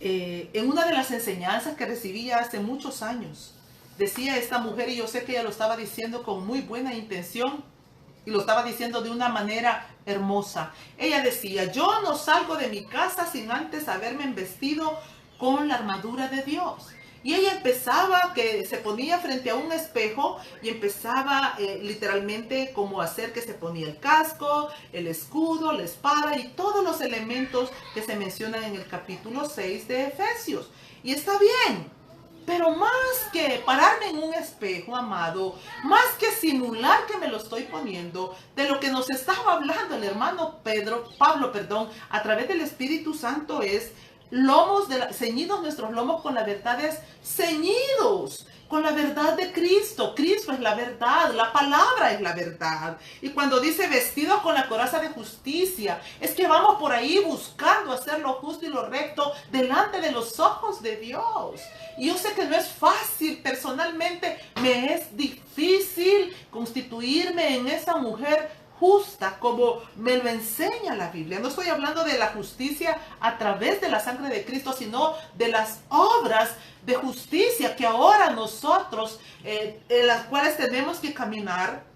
En una de las enseñanzas que recibí hace muchos años, decía esta mujer, y yo sé que ella lo estaba diciendo con muy buena intención, y lo estaba diciendo de una manera hermosa. Ella decía, yo no salgo de mi casa sin antes haberme vestido con la armadura de Dios. Y ella empezaba, que se ponía frente a un espejo y empezaba literalmente como hacer que se ponía el casco, el escudo, la espada y todos los elementos que se mencionan en el capítulo 6 de Efesios. Y está bien, pero más que pararme en un espejo, amado, más que simular que me lo estoy poniendo, de lo que nos estaba hablando el hermano Pablo, a través del Espíritu Santo es ceñidos nuestros lomos con la verdad, es ceñidos con la verdad de Cristo. Cristo es la verdad, la palabra es la verdad. Y cuando dice vestidos con la coraza de justicia, es que vamos por ahí buscando hacer lo justo y lo recto delante de los ojos de Dios. Y yo sé que no es fácil, personalmente me es difícil constituirme en esa mujer justa como me lo enseña la Biblia. No estoy hablando de la justicia a través de la sangre de Cristo, sino de las obras de justicia que ahora nosotros, en las cuales tenemos que caminar.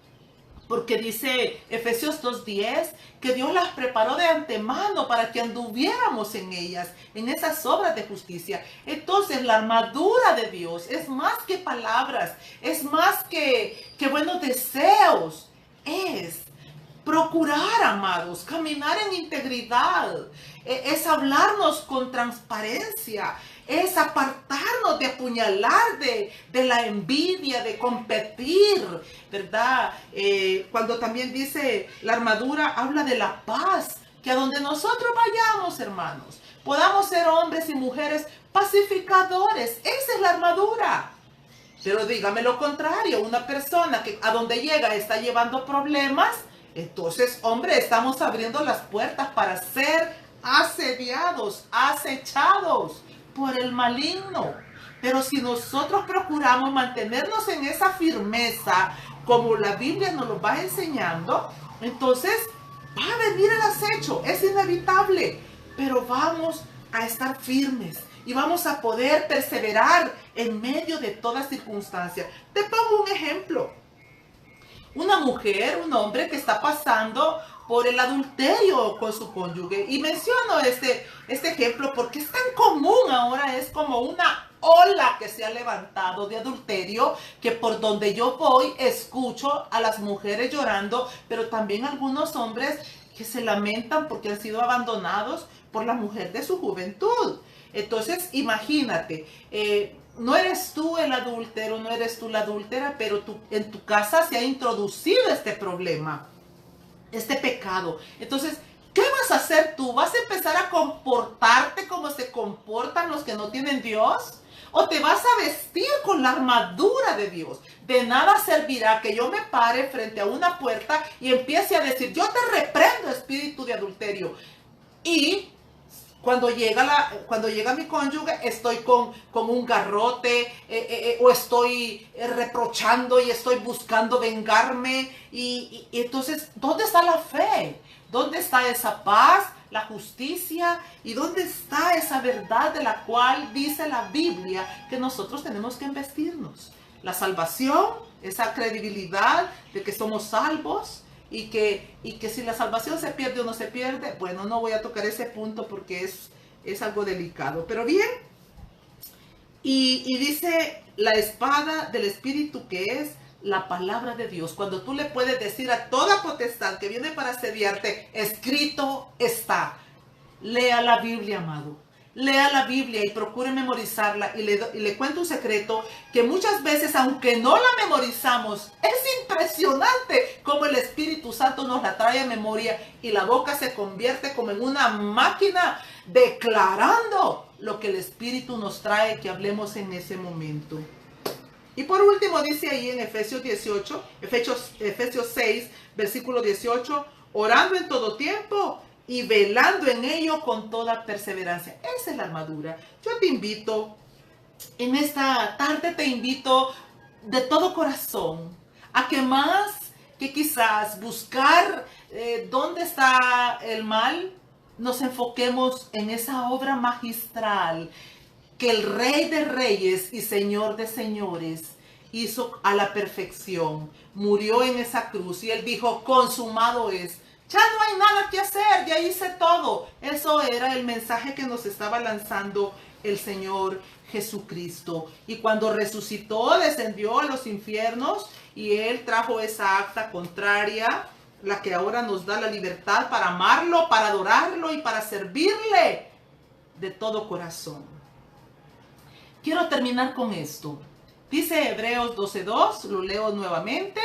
Porque dice Efesios 2:10 que Dios las preparó de antemano para que anduviéramos en ellas, en esas obras de justicia. Entonces la armadura de Dios es más que palabras, es más que buenos deseos. Es procurar, amados, caminar en integridad. Es hablarnos con transparencia. Es apartarnos de apuñalar, de la envidia, de competir, ¿verdad? Cuando también dice la armadura, habla de la paz, que a donde nosotros vayamos, hermanos, podamos ser hombres y mujeres pacificadores. Esa es la armadura. Pero dígame lo contrario, una persona que a donde llega está llevando problemas, entonces, hombre, estamos abriendo las puertas para ser asediados, acechados por el maligno. Pero si nosotros procuramos mantenernos en esa firmeza, como la Biblia nos lo va enseñando, entonces va a venir el acecho, es inevitable, pero vamos a estar firmes y vamos a poder perseverar en medio de toda circunstancia. Te pongo un ejemplo. Una mujer, un hombre que está pasando por el adulterio con su cónyuge. Y menciono este ejemplo porque es tan común ahora, es como una ola que se ha levantado de adulterio, que por donde yo voy escucho a las mujeres llorando, pero también algunos hombres que se lamentan porque han sido abandonados por la mujer de su juventud. Entonces, imagínate, no eres tú el adúltero, no eres tú la adúltera, pero en tu casa se ha introducido este problema, este pecado. Entonces, ¿qué vas a hacer tú? ¿Vas a empezar a comportarte como se comportan los que no tienen Dios? ¿O te vas a vestir con la armadura de Dios? De nada servirá que yo me pare frente a una puerta y empiece a decir, yo te reprendo, espíritu de adulterio. Y cuando llega mi cónyuge, estoy con un garrote, o estoy reprochando y estoy buscando vengarme. Y entonces, ¿dónde está la fe? ¿Dónde está esa paz, la justicia? ¿Y dónde está esa verdad de la cual dice la Biblia que nosotros tenemos que investirnos? La salvación, esa credibilidad de que somos salvos. Y que si la salvación se pierde o no se pierde, bueno, no voy a tocar ese punto porque es algo delicado. Pero bien, y dice la espada del Espíritu, que es la palabra de Dios. Cuando tú le puedes decir a toda potestad que viene para asediarte, escrito está. Lea la Biblia, amado. Lea la Biblia y procure memorizarla. Y le cuento un secreto, que muchas veces, aunque no la memorizamos, es impresionante cómo el Espíritu Santo nos la trae a memoria y la boca se convierte como en una máquina declarando lo que el Espíritu nos trae que hablemos en ese momento. Y por último dice ahí en Efesios 6, versículo 18, orando en todo tiempo y velando en ello con toda perseverancia. Esa es la armadura. Yo te invito, en esta tarde te invito de todo corazón a que más que quizás buscar dónde está el mal, nos enfoquemos en esa obra magistral que el Rey de Reyes y Señor de Señores hizo a la perfección. Murió en esa cruz y Él dijo, consumado es. Ya no hay nada que hacer, ya hice todo. Eso era el mensaje que nos estaba lanzando el Señor Jesucristo. Y cuando resucitó, descendió a los infiernos y Él trajo esa acta contraria, la que ahora nos da la libertad para amarlo, para adorarlo y para servirle de todo corazón. Quiero terminar con esto. Dice Hebreos 12:2, lo leo nuevamente.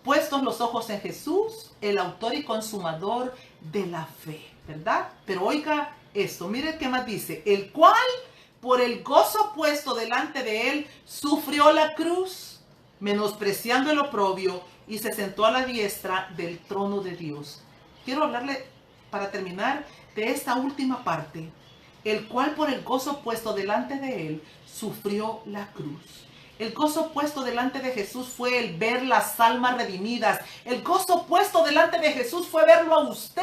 Puestos los ojos en Jesús, el autor y consumador de la fe, ¿verdad? Pero oiga esto, mire qué más dice. El cual, por el gozo puesto delante de él, sufrió la cruz, menospreciando el oprobio, y se sentó a la diestra del trono de Dios. Quiero hablarle, para terminar, de esta última parte. El cual, por el gozo puesto delante de él, sufrió la cruz. El gozo puesto delante de Jesús fue el ver las almas redimidas. El gozo puesto delante de Jesús fue verlo a usted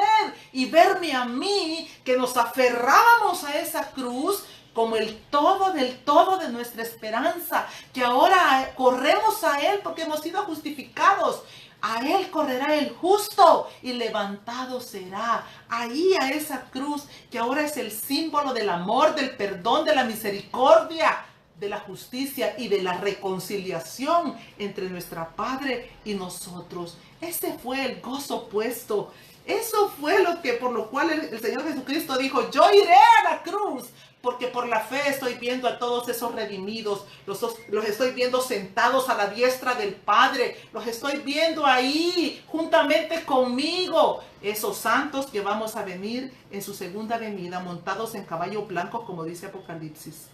y verme a mí, que nos aferrábamos a esa cruz como el todo del todo de nuestra esperanza, que ahora corremos a Él porque hemos sido justificados. A Él correrá el justo y levantado será. Ahí a esa cruz que ahora es el símbolo del amor, del perdón, de la misericordia, de la justicia y de la reconciliación entre nuestra Padre y nosotros. Ese fue el gozo puesto. Eso fue por lo cual el Señor Jesucristo dijo: yo iré a la cruz, porque por la fe estoy viendo a todos esos redimidos, los estoy viendo sentados a la diestra del Padre, los estoy viendo ahí juntamente conmigo, esos santos que vamos a venir en su segunda venida, montados en caballo blanco, como dice Apocalipsis.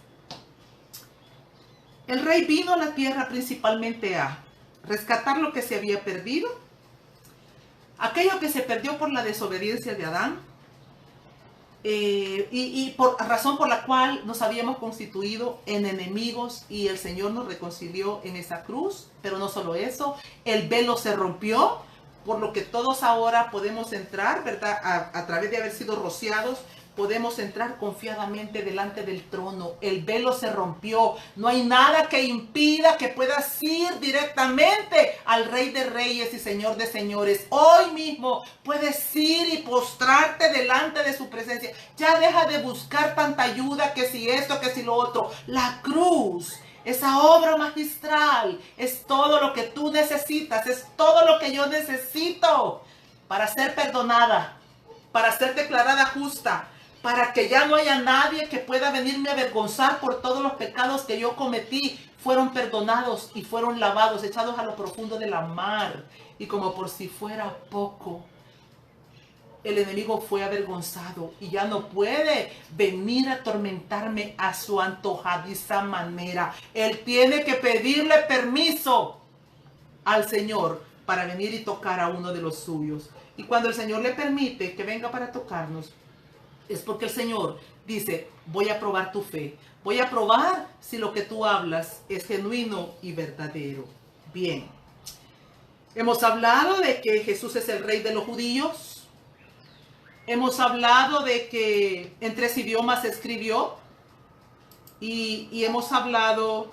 El Rey vino a la tierra principalmente a rescatar lo que se había perdido, aquello que se perdió por la desobediencia de Adán, y por razón por la cual nos habíamos constituido en enemigos, y el Señor nos reconcilió en esa cruz. Pero no solo eso, el velo se rompió, por lo que todos ahora podemos entrar, ¿verdad? A través de haber sido rociados, podemos entrar confiadamente delante del trono. El velo se rompió. No hay nada que impida que puedas ir directamente al Rey de Reyes y Señor de Señores. Hoy mismo puedes ir y postrarte delante de su presencia. Ya deja de buscar tanta ayuda, que si esto, que si lo otro. La cruz, esa obra magistral, es todo lo que tú necesitas, es todo lo que yo necesito para ser perdonada, para ser declarada justa, para que ya no haya nadie que pueda venirme a avergonzar por todos los pecados que yo cometí. Fueron perdonados y fueron lavados, echados a lo profundo de la mar. Y como por si fuera poco, el enemigo fue avergonzado y ya no puede venir a atormentarme a su antojadiza manera. Él tiene que pedirle permiso al Señor para venir y tocar a uno de los suyos. Y cuando el Señor le permite que venga para tocarnos, es porque el Señor dice: voy a probar tu fe, voy a probar si lo que tú hablas es genuino y verdadero. Bien, hemos hablado de que Jesús es el Rey de los judíos. Hemos hablado de que en 3 idiomas escribió. Y hemos hablado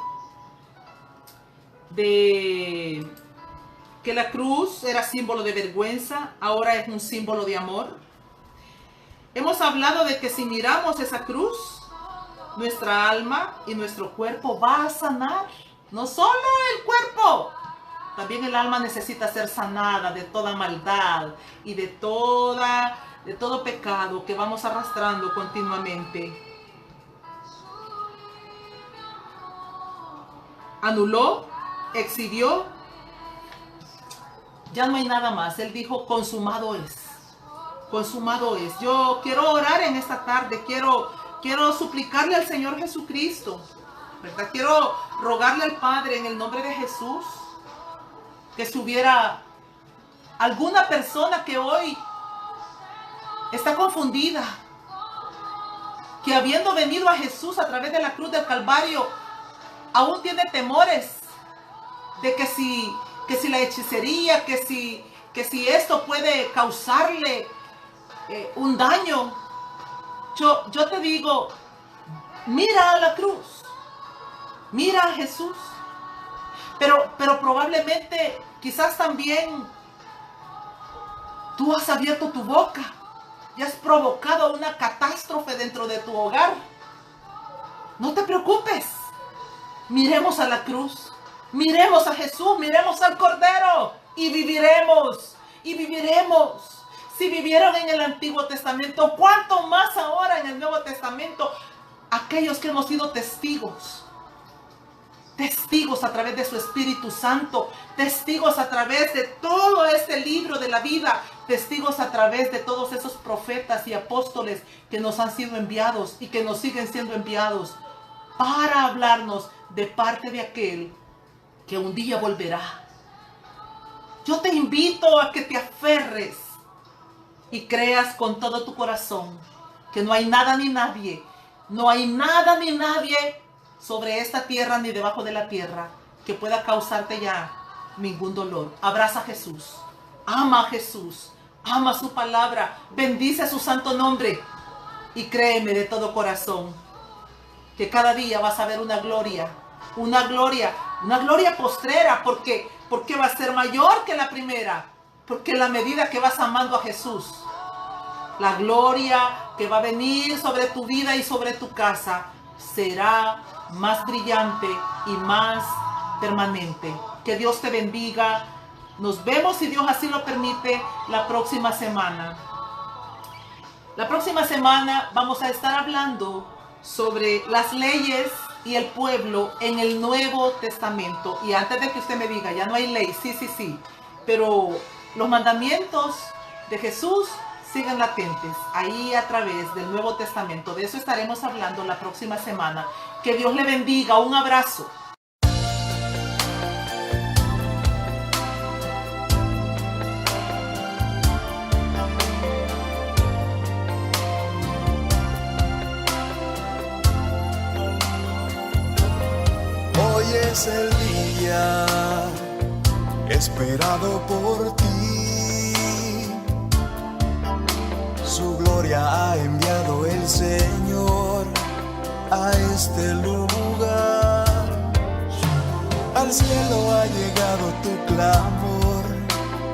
de que la cruz era símbolo de vergüenza, ahora es un símbolo de amor. Hemos hablado de que si miramos esa cruz, nuestra alma y nuestro cuerpo va a sanar. No solo el cuerpo, también el alma necesita ser sanada de toda maldad y de todo pecado que vamos arrastrando continuamente. Anuló, exhibió, ya no hay nada más. Él dijo: consumado es. Consumado es. Yo quiero orar en esta tarde, quiero suplicarle al Señor Jesucristo, ¿verdad? Quiero rogarle al Padre en el nombre de Jesús, que si hubiera alguna persona que hoy está confundida, que habiendo venido a Jesús a través de la cruz del Calvario, aún tiene temores de que si la hechicería, que si esto puede causarle un daño. Yo te digo, mira a la cruz, mira a Jesús. Pero probablemente, quizás también tú has abierto tu boca y has provocado una catástrofe dentro de tu hogar. No te preocupes, miremos a la cruz, miremos a Jesús, miremos al Cordero y viviremos, y viviremos. Si vivieron en el Antiguo Testamento, ¿cuánto más ahora en el Nuevo Testamento? Aquellos que hemos sido testigos a través de su Espíritu Santo, testigos a través de todo este libro de la vida, testigos a través de todos esos profetas y apóstoles que nos han sido enviados y que nos siguen siendo enviados para hablarnos de parte de aquel que un día volverá. Yo te invito a que te aferres y creas con todo tu corazón que no hay nada ni nadie, no hay nada ni nadie sobre esta tierra ni debajo de la tierra que pueda causarte ya ningún dolor. Abraza a Jesús, ama a Jesús, ama su palabra, bendice su santo nombre y créeme de todo corazón que cada día vas a ver una gloria postrera, porque va a ser mayor que la primera, porque en la medida que vas amando a Jesús, la gloria que va a venir sobre tu vida y sobre tu casa será más brillante y más permanente. Que Dios te bendiga. Nos vemos, si Dios así lo permite, la próxima semana. La próxima semana vamos a estar hablando sobre las leyes y el pueblo en el Nuevo Testamento. Y antes de que usted me diga, ya no hay ley, sí, pero los mandamientos de Jesús siguen latentes ahí a través del Nuevo Testamento. De eso estaremos hablando la próxima semana. Que Dios le bendiga. Un abrazo. Hoy es el día esperado por ti. Su gloria ha enviado el Señor a este lugar. Al cielo ha llegado tu clamor.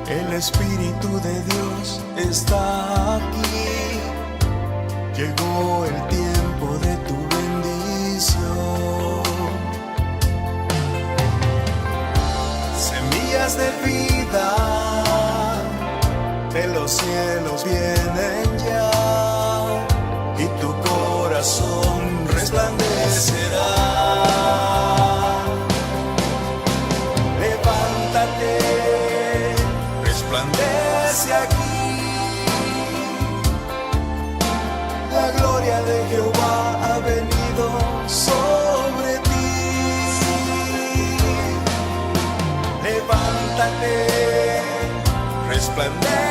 El Espíritu de Dios está aquí. Llegó el tiempo de tu bendición. Semillas de vida de los cielos vienen ya, y tu corazón resplandecerá. Levántate, resplandece aquí. La gloria de Jehová ha venido sobre ti. Levántate, resplandece.